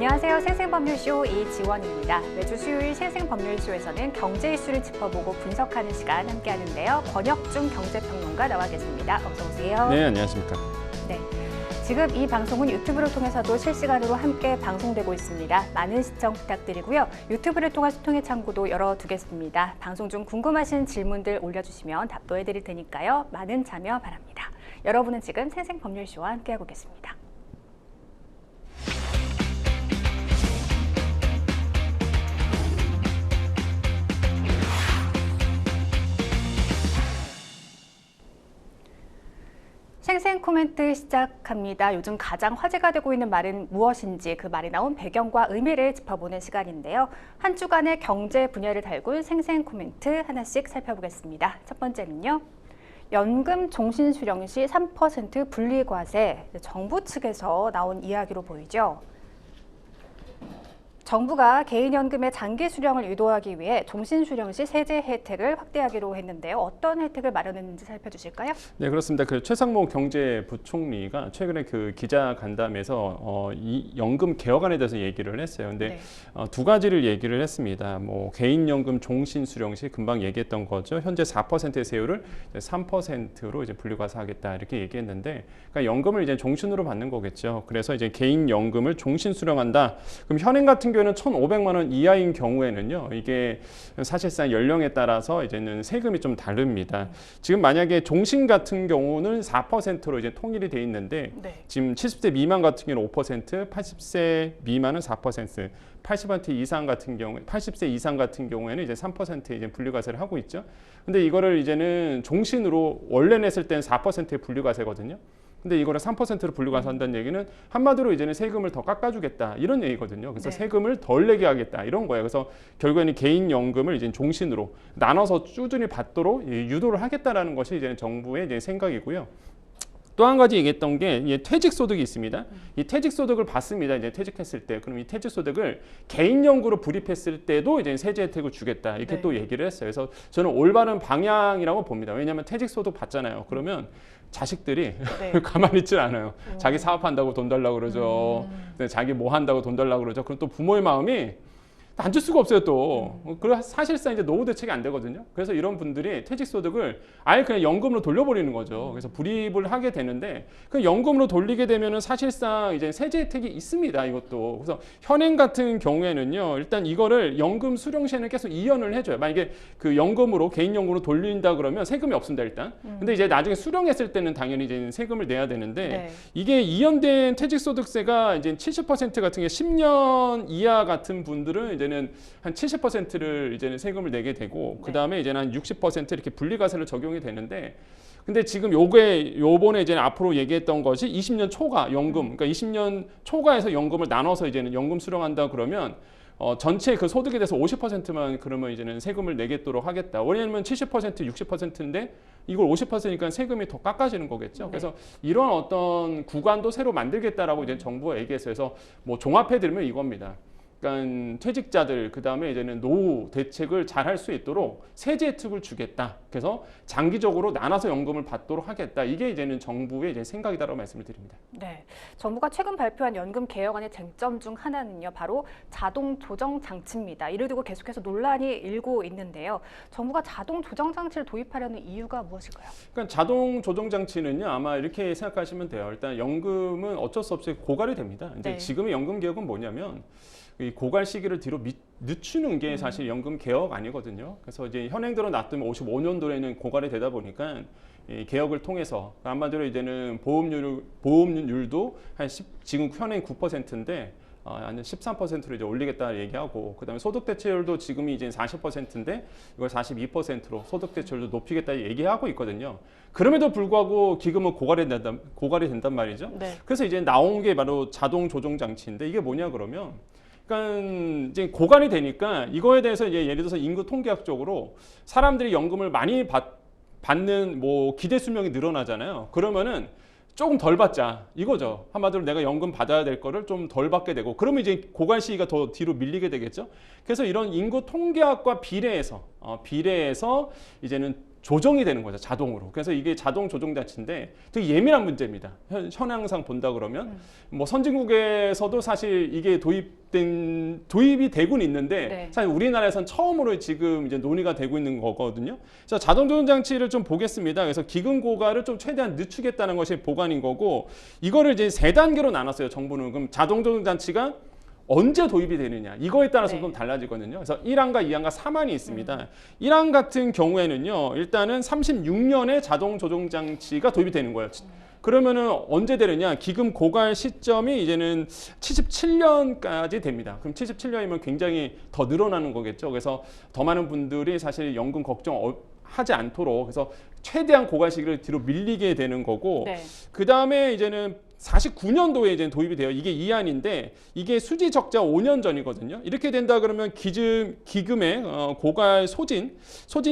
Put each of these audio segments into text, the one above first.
안녕하세요. 생생법률쇼 이지원입니다. 매주 수요일 생생법률쇼에서는 경제 이슈를 짚어보고 분석하는 시간 함께 하는데요. 권혁중 경제평론가 나와 계십니다. 어서 오세요. 네, 안녕하십니까. 네, 지금 이 방송은 유튜브를 통해서도 실시간으로 함께 방송되고 있습니다. 많은 시청 부탁드리고요. 유튜브를 통한 소통의 창구도 열어두겠습니다. 방송 중 궁금하신 질문들 올려주시면 답도해드릴 테니까요. 많은 참여 바랍니다. 여러분은 지금 생생법률쇼와 함께하고 계십니다. 생생 코멘트 시작합니다. 요즘 가장 화제가 되고 있는 말은 무엇인지 그 말이 나온 배경과 의미를 짚어보는 시간인데요. 한 주간의 경제 분야를 달군 생생 코멘트 하나씩 살펴보겠습니다. 첫 번째는요. 연금 종신 수령 시 3% 분리과세, 정부 측에서 나온 이야기로 보이죠. 정부가 개인연금의 장기 수령을 유도하기 위해 종신 수령 시 세제 혜택을 확대하기로 했는데요. 어떤 혜택을 마련했는지 살펴주실까요? 네, 그렇습니다. 그 최상목 경제부총리가 최근에 그 기자 간담회에서 이 연금 개혁안에 대해서 얘기를 했어요. 근데 네. 두 가지를 얘기를 했습니다. 뭐 개인연금 종신 수령 시 금방 얘기했던 거죠. 현재 4%의 세율을 3%로 이제 분리과세하겠다 이렇게 얘기했는데, 그러니까 연금을 이제 종신으로 받는 거겠죠. 그래서 이제 개인연금을 종신 수령한다. 그럼 현행 같은 경우에는 1,500만 원 이하인 경우에는요, 이게 사실상 연령에 따라서 이제는 세금이 좀 다릅니다. 지금 만약에 종신 같은 경우는 4%로 이제 통일이 돼 있는데, 네. 지금 70세 미만 같은 경우는 5%, 80세 미만은 4%, 80% 이상 같은 경우에 80세 이상 같은 경우에는 이제 3% 이제 분리과세를 하고 있죠. 근데 이거를 이제는 종신으로 원래 냈을 때는 4%의 분리과세거든요. 근데 이거를 3%로 분리과세한다는 얘기는 한마디로 이제는 세금을 더 깎아주겠다 이런 얘기거든요. 그래서 네. 세금을 덜 내게 하겠다 이런 거예요. 그래서 결국에는 개인연금을 이제 종신으로 나눠서 꾸준히 받도록 유도를 하겠다라는 것이 이제 정부의 이제 생각이고요. 또 한 가지 얘기했던 게 퇴직소득이 있습니다. 이 퇴직소득을 받습니다. 이제 퇴직했을 때. 그럼 이 퇴직소득을 개인연금으로 불입했을 때도 이제 세제 혜택을 주겠다. 이렇게 네. 또 얘기를 했어요. 그래서 저는 올바른 방향이라고 봅니다. 왜냐하면 퇴직소득 받잖아요. 그러면 자식들이 네. 가만히 있질 않아요. 자기 사업한다고 돈 달라고 그러죠. 자기 뭐 한다고 돈 달라고 그러죠. 그럼 또 부모의 마음이 안 줄 수가 없어요 또. 그래서 사실상 이제 노후 대책이 안 되거든요. 그래서 이런 분들이 퇴직소득을 아예 그냥 연금으로 돌려버리는 거죠. 그래서 불입을 하게 되는데 그 연금으로 돌리게 되면은 사실상 이제 세제 혜택이 있습니다. 이것도. 그래서 현행 같은 경우에는요, 일단 이거를 연금 수령 시에는 계속 이연을 해줘요. 만약에 그 연금으로 개인연금으로 돌린다 그러면 세금이 없습니다 일단. 근데 이제 나중에 수령했을 때는 당연히 이제 세금을 내야 되는데, 네. 이게 이연된 퇴직소득세가 이제 70% 같은 게 10년 이하 같은 분들은 이제는 한 70%를 이제는 세금을 내게 되고, 그 다음에 이제는 한 60% 이렇게 분리과세를 적용이 되는데, 근데 지금 요번에 이제 앞으로 얘기했던 것이 20년 초과 연금, 그러니까 20년 초과해서 연금을 나눠서 이제는 연금 수령한다 그러면 전체 그 소득에 대해서 50%만 그러면 이제는 세금을 내겠도록 하겠다. 왜냐하면 70%, 60%인데 이걸 50%니까 세금이 더 깎아지는 거겠죠. 네. 그래서 이런 어떤 구간도 새로 만들겠다라고 이제 정부가 얘기했어요. 그래서 뭐 종합해드리면 이겁니다. 그러니까 퇴직자들, 그 다음에 이제는 노후 대책을 잘 할 수 있도록 세제 혜택을 주겠다. 그래서 장기적으로 나눠서 연금을 받도록 하겠다. 이게 이제는 정부의 이제 생각이다라고 말씀을 드립니다. 네, 정부가 최근 발표한 연금 개혁안의 쟁점 중 하나는요, 바로 자동 조정 장치입니다. 이를 두고 계속해서 논란이 일고 있는데요. 정부가 자동 조정 장치를 도입하려는 이유가 무엇일까요? 그러니까 자동 조정 장치는요, 아마 이렇게 생각하시면 돼요. 일단 연금은 어쩔 수 없이 고갈이 됩니다. 이제 네. 지금의 연금 개혁은 뭐냐면 이 고갈 시기를 뒤로 늦추는 게 사실 연금 개혁 아니거든요. 그래서 이제 현행대로 놔두면 55년도에는 고갈이 되다 보니까 이 개혁을 통해서 한마디로 이제는 보험료율도 지금 현행 9%인데 한 13%로 이제 올리겠다 얘기하고, 그다음에 소득 대체율도 지금이 이제 40%인데 이걸 42%로 소득 대체율도 높이겠다 얘기하고 있거든요. 그럼에도 불구하고 기금은 고갈이 된단 말이죠. 네. 그래서 이제 나온 게 바로 자동 조정 장치인데, 이게 뭐냐 그러면, 그러니까 이제 고갈이 되니까 이거에 대해서 이제 예를 들어서 인구 통계학적으로 사람들이 연금을 많이 받는 뭐 기대 수명이 늘어나잖아요. 그러면은 조금 덜 받자 이거죠. 한마디로 내가 연금 받아야 될 거를 좀 덜 받게 되고, 그러면 이제 고갈 시기가 더 뒤로 밀리게 되겠죠. 그래서 이런 인구 통계학과 비례해서 이제는 조정이 되는 거죠, 자동으로. 그래서 이게 자동 조정 장치인데 되게 예민한 문제입니다. 현황상 본다 그러면 뭐 선진국에서도 사실 이게 도입이 되고는 있는데 네. 사실 우리나라에선 처음으로 지금 이제 논의가 되고 있는 거거든요. 그래서 자동 조정 장치를 좀 보겠습니다. 그래서 기금 고갈을 좀 최대한 늦추겠다는 것이 보관인 거고, 이거를 이제 세 단계로 나눴어요, 정부는. 그럼 자동 조정 장치가 언제 도입이 되느냐, 이거에 따라서 네. 좀 달라지거든요. 그래서 1항과 2항과 3항이 있습니다. 1항 같은 경우에는요, 일단은 36년에 자동 조정 장치가 도입이 되는 거예요. 그러면은 언제 되느냐, 기금 고갈 시점이 이제는 77년까지 됩니다. 그럼 77년이면 굉장히 더 늘어나는 거겠죠. 그래서 더 많은 분들이 사실 연금 걱정하지 않도록, 그래서 최대한 고갈 시기를 뒤로 밀리게 되는 거고, 네. 그 다음에 이제는 49년도에 이제 도입이 돼요. 이게 이안인데 이게 수지 적자 5년 전이거든요. 이렇게 된다 그러면 기금의 고갈 소진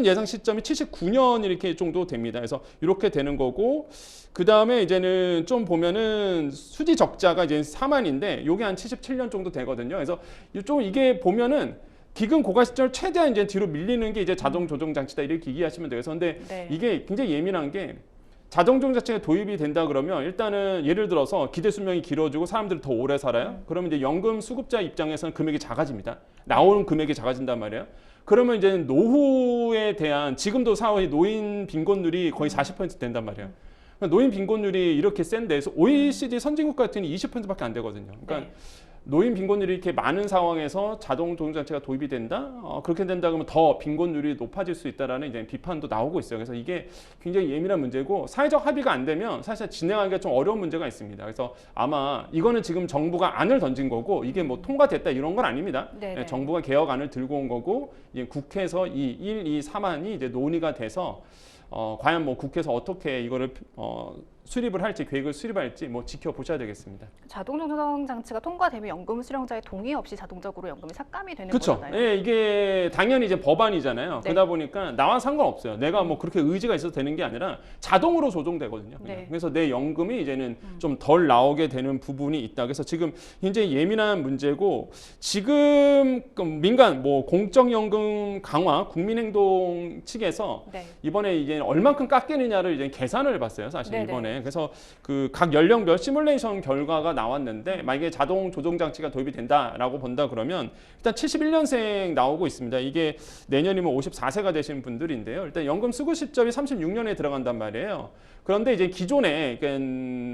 예상 시점이 79년 이렇게 정도 됩니다. 그래서 이렇게 되는 거고, 그 다음에 이제는 좀 보면은 수지 적자가 이제 4만인데 요게 한 77년 정도 되거든요. 그래서 좀 이게 보면은 기금 고갈 시점을 최대한 이제 뒤로 밀리는 게 이제 자동 조정 장치다, 이렇게 이해하시면 돼요. 그런데 네. 이게 굉장히 예민한 게, 자동 조정 자체가 도입이 된다 그러면 일단은 예를 들어서 기대 수명이 길어지고 사람들이 더 오래 살아요. 그러면 이제 연금 수급자 입장에서는 금액이 작아집니다. 나오는 금액이 작아진단 말이에요. 그러면 이제 노후에 대한, 지금도 사회 노인 빈곤율이 거의 40% 된단 말이에요. 그러니까 노인 빈곤율이 이렇게 센데 OECD 선진국 같은 경우는 20%밖에 안 되거든요. 그러니까 네. 노인 빈곤율이 이렇게 많은 상황에서 자동 조정 장치가 도입이 된다? 그렇게 된다 그러면 더 빈곤율이 높아질 수 있다라는 이제 비판도 나오고 있어요. 그래서 이게 굉장히 예민한 문제고, 사회적 합의가 안 되면 사실 진행하기가 좀 어려운 문제가 있습니다. 그래서 아마 이거는 지금 정부가 안을 던진 거고, 이게 뭐 통과됐다 이런 건 아닙니다. 네네. 정부가 개혁안을 들고 온 거고, 이제 국회에서 이 1, 2, 3안이 이제 논의가 돼서 과연 뭐 국회에서 어떻게 이거를 수립을 할지, 계획을 수립할지 뭐 지켜보셔야 되겠습니다. 자동 조정 장치가 통과되면 연금 수령자의 동의 없이 자동적으로 연금이 삭감이 되는 그렇죠. 거잖아요. 예, 이게 당연히 이제 법안이잖아요. 네. 그러다 보니까 나와 상관없어요. 내가 뭐 그렇게 의지가 있어서 되는 게 아니라 자동으로 조정되거든요. 그냥. 네. 그래서 내 연금이 이제는 좀 덜 나오게 되는 부분이 있다. 그래서 지금 굉장히 예민한 문제고, 지금 민간 뭐 공적연금 강화 국민행동 측에서 네. 이번에 이제 얼만큼 깎이느냐를 이제 계산을 해봤어요. 사실 네네. 이번에. 그래서 그 각 연령별 시뮬레이션 결과가 나왔는데, 만약에 자동 조정 장치가 도입이 된다라고 본다 그러면 일단 71년생 나오고 있습니다. 이게 내년이면 54세가 되신 분들인데요. 일단 연금 수급 시점이 36년에 들어간단 말이에요. 그런데 이제 기존에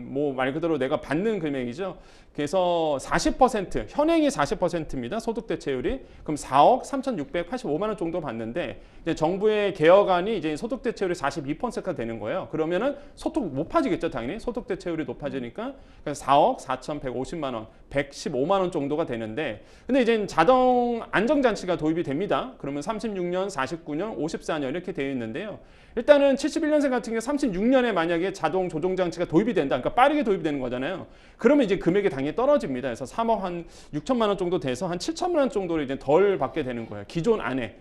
뭐 말 그대로 내가 받는 금액이죠. 그래서 40%, 현행이 40%입니다. 소득 대체율이. 그럼 4억 3,685만 원 정도 받는데, 이제 정부의 개혁안이 이제 소득 대체율이 42%가 되는 거예요. 그러면은 소득 높아지겠죠, 당연히. 소득 대체율이 높아지니까. 그래서 4억 4,150만 원, 115만 원 정도가 되는데, 근데 이제 자동 안정 장치가 도입이 됩니다. 그러면 36년, 49년, 54년 이렇게 되어 있는데요. 일단은 71년생 같은 경우 36년에 만약에 자동 조정 장치가 도입이 된다. 그러니까 빠르게 도입이 되는 거잖아요. 그러면 이제 금액이 당연히 떨어집니다. 그래서 3억 한 6천만 원 정도 돼서 한 7천만 원 정도를 이제 덜 받게 되는 거예요. 기존 안에.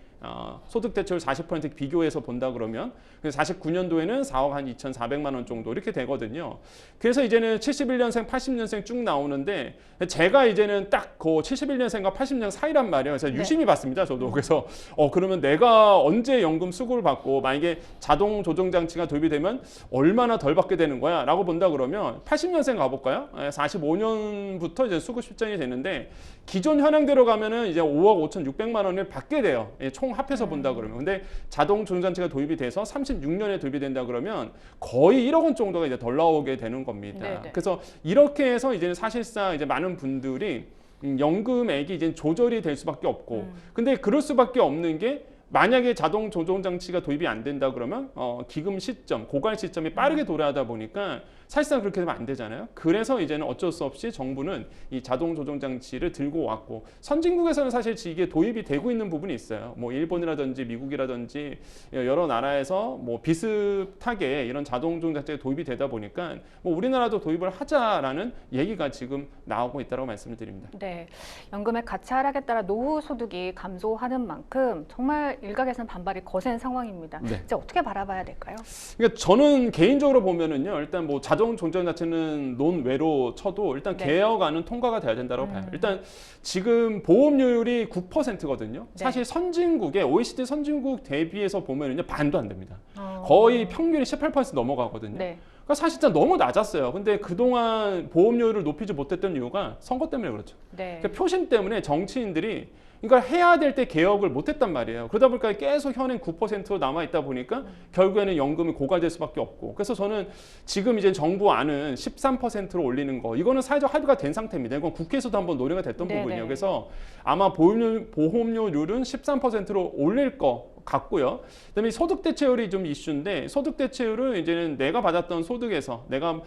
소득 대체율 40% 비교해서 본다 그러면 49년도에는 4억 한 2,400만 원 정도 이렇게 되거든요. 그래서 이제는 71년생, 80년생 쭉 나오는데, 제가 이제는 딱 그 71년생과 80년 사이란 말이에요. 그래서 유심히 봤습니다, 저도. 그래서 그러면 내가 언제 연금 수급을 받고, 만약에 자동 조정 장치가 도입이 되면 얼마나 덜 받게 되는 거야? 라고 본다 그러면 80년생 가볼까요? 45년부터 이제 수급 실전이 되는데, 기존 현황대로 가면은 이제 5억 5,600만 원을 받게 돼요. 총 합해서 본다 그러면. 근데 자동 조정 장치가 도입이 돼서 36년에 도입이 된다 그러면 거의 1억 원 정도가 이제 덜 나오게 되는 겁니다. 네네. 그래서 이렇게 해서 이제는 사실상 이제 많은 분들이 연금액이 이제 조절이 될 수밖에 없고, 근데 그럴 수밖에 없는 게, 만약에 자동 조정 장치가 도입이 안 된다 그러면 기금 시점, 고갈 시점이 빠르게 돌아가다 보니까 사실상 그렇게 되면 안 되잖아요. 그래서 이제는 어쩔 수 없이 정부는 이 자동 조정 장치를 들고 왔고, 선진국에서는 사실 이게 도입이 되고 있는 부분이 있어요. 뭐 일본이라든지 미국이라든지 여러 나라에서 뭐 비슷하게 이런 자동 조정 장치가 도입이 되다 보니까 뭐 우리나라도 도입을 하자라는 얘기가 지금 나오고 있다고 말씀을 드립니다. 네, 연금의 가치 하락에 따라 노후 소득이 감소하는 만큼 정말 일각에서는 반발이 거센 상황입니다. 네. 이제 어떻게 바라봐야 될까요? 그러니까 저는 개인적으로 보면은요, 일단 뭐 자동 종전 자체는 논외로 쳐도 일단 네. 개혁안은 통과가 돼야 된다고 봐요. 일단 지금 보험료율이 9%거든요. 네. 사실 선진국의 OECD 선진국 대비해서 보면은요 반도 안 됩니다. 거의 평균이 18% 넘어가거든요. 네. 그러니까 사실상 너무 낮았어요. 근데 그동안 보험료율을 높이지 못했던 이유가 선거 때문에 그렇죠. 네. 그러니까 표심 때문에 정치인들이 이걸 해야 될 때 개혁을 못했단 말이에요. 그러다 보니까 계속 현행 9%로 남아 있다 보니까 결국에는 연금이 고갈될 수밖에 없고. 그래서 저는 지금 이제 정부 안은 13%로 올리는 거, 이거는 사회적 합의가 된 상태입니다. 이건 국회에서도 한번 논의가 됐던 네네. 부분이에요. 그래서 아마 보험료율은 13%로 올릴 거 같고요. 그다음에 소득 대체율이 좀 이슈인데, 소득 대체율은 이제는 내가 받았던 소득에서 내가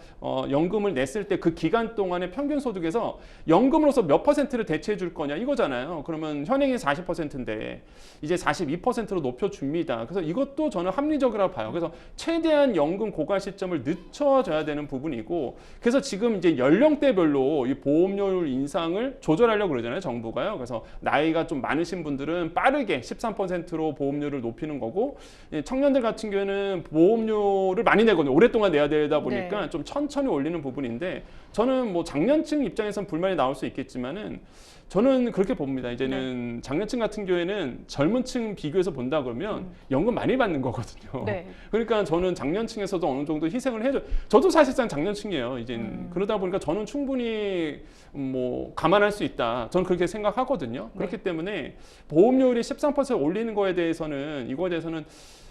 연금을 냈을 때 그 기간 동안의 평균 소득에서 연금으로서 몇 퍼센트를 대체해 줄 거냐 이거잖아요. 그러면 현행이 40%인데 이제 42%로 높여 줍니다. 그래서 이것도 저는 합리적이라고 봐요. 그래서 최대한 연금 고갈 시점을 늦춰줘야 되는 부분이고, 그래서 지금 이제 연령대별로 이 보험료율 인상을 조절하려고 그러잖아요, 정부가요. 그래서 나이가 좀 많으신 분들은 빠르게 13%로 보험료를 높이는 거고, 청년들 같은 경우에는 보험료를 많이 내거든요. 오랫동안 내야 되다 보니까 네. 좀 천천히 올리는 부분인데, 저는 뭐 장년층 입장에선 불만이 나올 수 있겠지만은 저는 그렇게 봅니다. 이제는 장년층 같은 경우에는 젊은 층 비교해서 본다 그러면 연금 많이 받는 거거든요. 네. 그러니까 저는 장년층에서도 어느 정도 희생을 해줘. 저도 사실상 장년층이에요. 이제 그러다 보니까 저는 충분히 뭐 감안할 수 있다. 저는 그렇게 생각하거든요. 그렇기 때문에 보험료율이 13% 올리는 거에 대해서는, 이거에 대해서는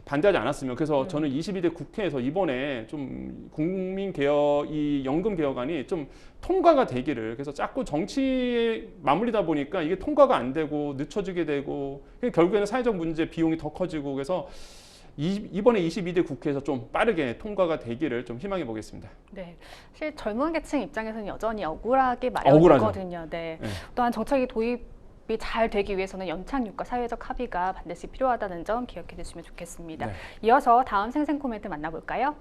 반대하지 않았으면. 그래서 저는 22대 국회에서 이번에 좀 국민개혁, 이 연금 개혁안이 좀 통과가 되기를, 그래서 자꾸 정치에 맞물리다 보니까 이게 통과가 안 되고 늦춰지게 되고 결국에는 사회적 문제 비용이 더 커지고, 그래서 이번에 22대 국회에서 좀 빠르게 통과가 되기를 좀 희망해 보겠습니다. 네, 사실 젊은 계층 입장에서는 여전히 억울하게 억울하죠. 마련이거든요. 네. 네. 또한 정책이 도입이 잘 되기 위해서는 연착륙과 사회적 합의가 반드시 필요하다는 점 기억해 주시면 좋겠습니다. 네. 이어서 다음 생생 코멘트 만나볼까요?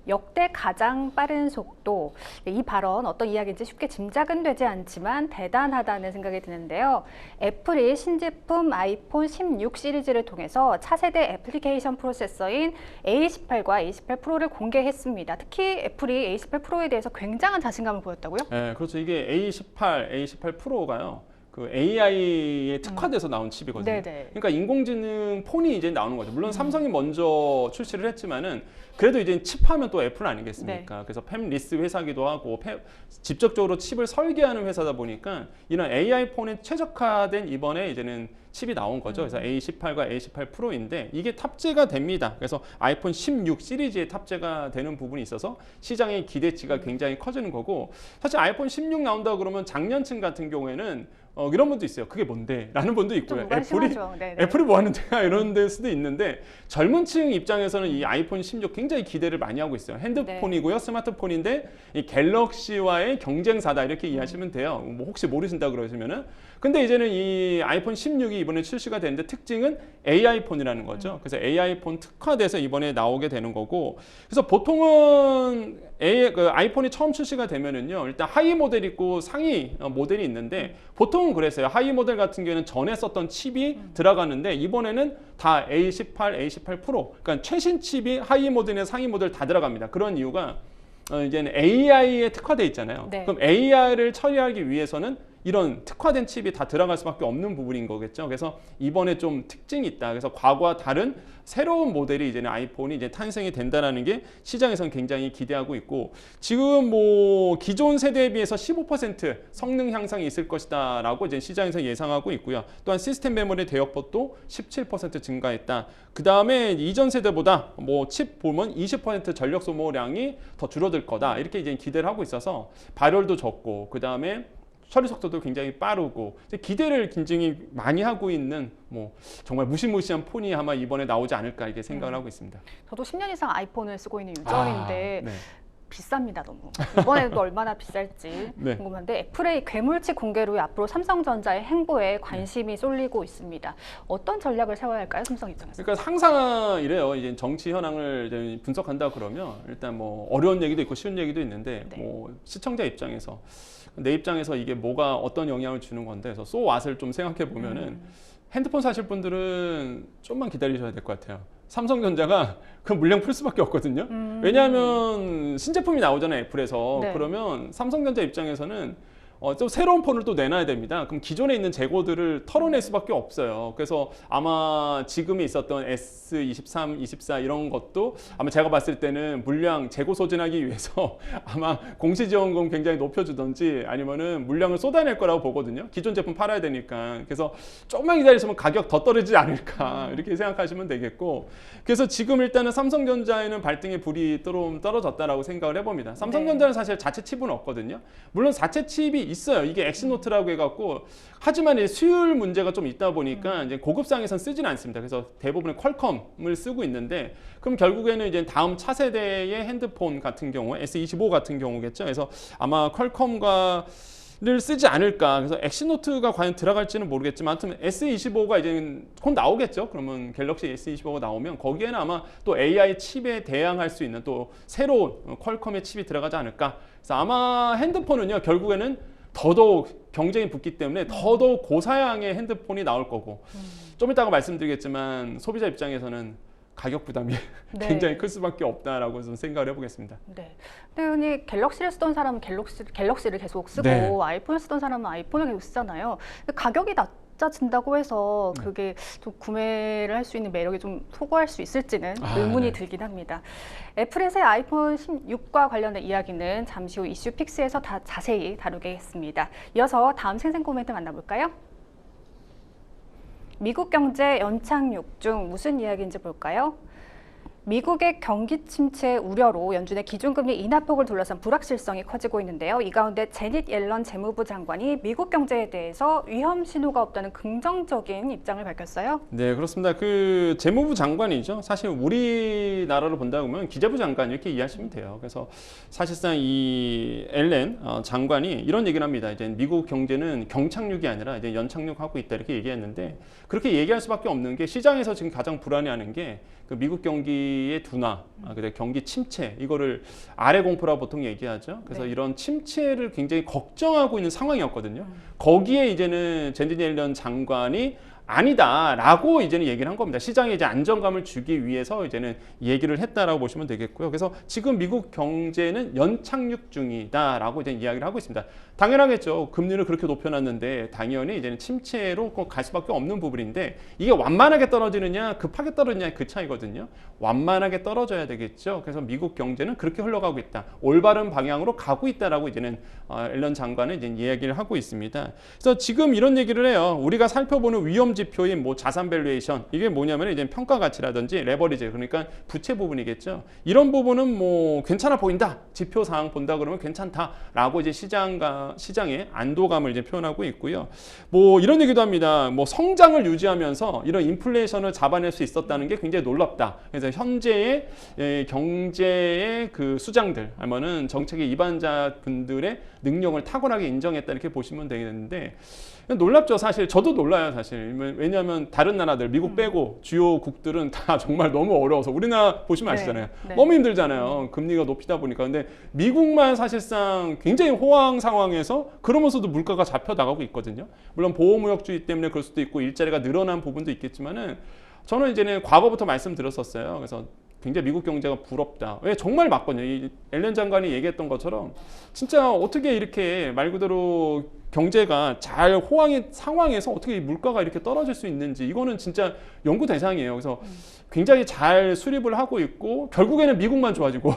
역대 가장 빠른 속도. 이 발언 어떤 이야기인지 쉽게 짐작은 되지 않지만 대단하다는 생각이 드는데요. 애플이 신제품 아이폰 16 시리즈를 통해서 차세대 애플리케이션 프로세서인 A18과 A18 프로를 공개했습니다. 특히 애플이 A18 프로에 대해서 굉장한 자신감을 보였다고요? 네, 그렇죠. 이게 A18 프로가요. 그 AI에 특화돼서 나온 칩이거든요. 네네. 그러니까 인공지능 폰이 이제 나오는 거죠. 물론 삼성이 먼저 출시를 했지만은 그래도 이제 칩하면 또 애플 아니겠습니까? 그래서 팹리스 회사기도 하고 직접적으로 칩을 설계하는 회사다 보니까 이런 AI 폰에 최적화된 이번에 이제는 칩이 나온 거죠. 그래서 A18과 A18 프로인데 이게 탑재가 됩니다. 그래서 아이폰 16 시리즈에 탑재가 되는 부분이 있어서 시장의 기대치가 굉장히 커지는 거고, 사실 아이폰 16 나온다 그러면 장년층 같은 경우에는 이런 분도 있어요. 그게 뭔데? 라는 분도 있고요. 애플이 뭐 하는 데야? 이런 데 수도 있는데, 젊은 층 입장에서는 이 아이폰 16 굉장히 기대를 많이 하고 있어요. 핸드폰이고요. 스마트폰인데 이 갤럭시와의 경쟁사다, 이렇게 이해하시면 돼요. 뭐 혹시 모르신다 그러시면은. 근데 이제는 이 아이폰 16이 이번에 출시가 되는데 특징은 AI 폰이라는 거죠. 그래서 AI 폰 특화돼서 이번에 나오게 되는 거고, 그래서 보통은 아이폰이 처음 출시가 되면은요, 일단 하이 모델 있고 상위 모델이 있는데, 보통은 그랬어요. 하이 모델 같은 경우에는 전에 썼던 칩이 들어가는데 이번에는 다 A18, A18 프로, 그러니까 최신 칩이 하이 모델이나 상위 모델 다 들어갑니다. 그런 이유가 이제는 AI에 특화돼 있잖아요. 네. 그럼 AI를 처리하기 위해서는 이런 특화된 칩이 다 들어갈 수밖에 없는 부분인 거겠죠. 그래서 이번에 좀 특징이 있다. 그래서 과거와 다른 새로운 모델이 이제는 아이폰이 이제 탄생이 된다라는 게 시장에서는 굉장히 기대하고 있고, 지금 뭐 기존 세대에 비해서 15% 성능 향상이 있을 것이다라고 이제 시장에서 예상하고 있고요. 또한 시스템 메모리 대역폭도 17% 증가했다. 그 다음에 이전 세대보다 뭐 칩 보면 20% 전력 소모량이 더 줄어들 거다. 이렇게 이제 기대를 하고 있어서 발열도 적고, 그 다음에 처리 속도도 굉장히 빠르고, 기대를 굉장히 많이 하고 있는 뭐 정말 무시무시한 폰이 아마 이번에 나오지 않을까 이렇게 생각을 하고 있습니다. 저도 10년 이상 아이폰을 쓰고 있는 유저인데 네. 비쌉니다, 너무. 이번에도 얼마나 비쌀지 네. 궁금한데, 애플의 괴물치 공개로 앞으로 삼성전자의 행보에 관심이 쏠리고 있습니다. 어떤 전략을 세워야 할까요, 삼성 입장에서? 그러니까 항상 이래요. 이제 정치 현황을 이제 분석한다 그러면 일단 뭐 어려운 얘기도 있고 쉬운 얘기도 있는데, 네. 뭐 시청자 입장에서, 내 입장에서 이게 뭐가 어떤 영향을 주는 건데, 그래서 소왓을 좀 생각해 보면은 핸드폰 사실 분들은 좀만 기다리셔야 될 것 같아요. 삼성전자가 그 물량 풀 수밖에 없거든요. 왜냐하면 신제품이 나오잖아요, 애플에서. 네. 그러면 삼성전자 입장에서는 또 새로운 폰을 또 내놔야 됩니다. 그럼 기존에 있는 재고들을 털어낼 수밖에 없어요. 그래서 아마 지금에 있었던 S23, 24 이런 것도 아마 제가 봤을 때는 물량 재고 소진하기 위해서 아마 공시지원금 굉장히 높여주든지 아니면은 물량을 쏟아낼 거라고 보거든요. 기존 제품 팔아야 되니까. 그래서 조금만 기다리시면 가격 더 떨어지지 않을까 이렇게 생각하시면 되겠고. 그래서 지금 일단은 삼성전자에는 발등에 불이 좀 떨어졌다라고 생각을 해봅니다. 삼성전자는 사실 자체 칩은 없거든요. 물론 자체 칩이 있어요. 이게 엑시노트라고 해갖고 하지만 이제 수율 문제가 좀 있다 보니까 이제 고급상에선 쓰지는 않습니다. 그래서 대부분의 퀄컴을 쓰고 있는데 그럼 결국에는 이제 다음 차세대의 핸드폰 같은 경우 S25 같은 경우겠죠. 그래서 아마 퀄컴과 를 쓰지 않을까. 그래서 엑시노트가 과연 들어갈지는 모르겠지만 하여튼 S25가 이제 곧 나오겠죠. 그러면 갤럭시 S25가 나오면 거기에는 아마 또 AI 칩에 대항할 수 있는 또 새로운 퀄컴의 칩이 들어가지 않을까. 그래서 아마 핸드폰은요 결국에는 더더욱 경쟁이 붙기 때문에 더더욱 고사양의 핸드폰이 나올 거고 좀 이따가 말씀드리겠지만 소비자 입장에서는 가격 부담이 네. 굉장히 클 수밖에 없다라고 좀 생각을 해보겠습니다. 네. 근데 갤럭시를 쓰던 사람은 갤럭시를 계속 쓰고 네. 아이폰을 쓰던 사람은 아이폰을 계속 쓰잖아요. 근데 가격이 낮아진다고 해서 그게 좀 구매를 할 수 있는 매력이 좀 소구할 수 있을지는 의문이 네. 들긴 들긴 합니다. 애플의 새 아이폰 16과 관련된 이야기는 잠시 후 이슈 픽스에서 다 자세히 다루겠습니다. 이어서 다음 생생 코멘트 만나볼까요? 미국 경제 연착륙 중 무슨 이야기인지 볼까요? 미국의 경기 침체 우려로 연준의 기준금리 인하폭을 둘러싼 불확실성이 커지고 있는데요. 이 가운데 제닛 옐런 재무부 장관이 미국 경제에 대해서 위험 신호가 없다는 긍정적인 입장을 밝혔어요. 네, 그렇습니다. 그 재무부 장관이죠. 사실 우리나라로 본다 보면 기재부 장관 이렇게 이해하시면 돼요. 그래서 사실상 이 앨런 장관이 이런 얘기를 합니다. 이제 미국 경제는 경착륙이 아니라 이제 연착륙하고 있다 이렇게 얘기했는데 그렇게 얘기할 수밖에 없는 게 시장에서 지금 가장 불안해하는 게 그 미국 경기의 둔화, 경기 침체 이거를 아래 공포라 보통 얘기하죠. 그래서 네. 이런 침체를 굉장히 걱정하고 있는 상황이었거든요. 거기에 이제는 제닛 옐런 장관이 아니다라고 이제는 얘기를 한 겁니다. 시장에 이제 안정감을 주기 위해서 이제는 얘기를 했다라고 보시면 되겠고요. 그래서 지금 미국 경제는 연착륙 중이다라고 이제 이야기를 하고 있습니다. 당연하겠죠. 금리를 그렇게 높여놨는데 당연히 이제는 침체로 꼭 갈 수밖에 없는 부분인데 이게 완만하게 떨어지느냐 급하게 떨어지냐 그 차이거든요. 완만하게 떨어져야 되겠죠. 그래서 미국 경제는 그렇게 흘러가고 있다. 올바른 방향으로 가고 있다라고 이제는 앨런 장관은 이제 이야기를 하고 있습니다. 그래서 지금 이런 얘기를 해요. 우리가 살펴보는 위험 지표인 뭐 자산 밸류에이션 이게 뭐냐면 이제 평가 가치라든지 레버리지 그러니까 부채 부분이겠죠. 이런 부분은 뭐 괜찮아 보인다. 지표 사항 본다 그러면 괜찮다라고 이제 시장의 안도감을 이제 표현하고 있고요. 뭐 이런 얘기도 합니다. 뭐 성장을 유지하면서 이런 인플레이션을 잡아낼 수 있었다는 게 굉장히 놀랍다. 그래서 현재의 경제의 그 수장들 아니면은 정책의 입안자분들의 능력을 탁월하게 인정했다 이렇게 보시면 되겠는데 놀랍죠. 사실 저도 놀라요. 사실 왜냐하면 다른 나라들 미국 빼고 주요 국들은 다 정말 너무 어려워서 우리나라 보시면 아시잖아요. 네. 너무 힘들잖아요. 금리가 높이다 보니까. 근데 미국만 사실상 굉장히 호황 상황에서 그러면서도 물가가 잡혀 나가고 있거든요. 물론 보호무역주의 때문에 그럴 수도 있고 일자리가 늘어난 부분도 있겠지만은 저는 이제는 과거부터 말씀드렸었어요. 그래서 굉장히 미국 경제가 부럽다. 왜 정말 맞거든요. 이 앨런 장관이 얘기했던 것처럼 진짜 어떻게 이렇게 말 그대로 경제가 잘 호황의 상황에서 어떻게 물가가 이렇게 떨어질 수 있는지 이거는 진짜 연구 대상이에요. 그래서 굉장히 잘 수립을 하고 있고 결국에는 미국만 좋아지고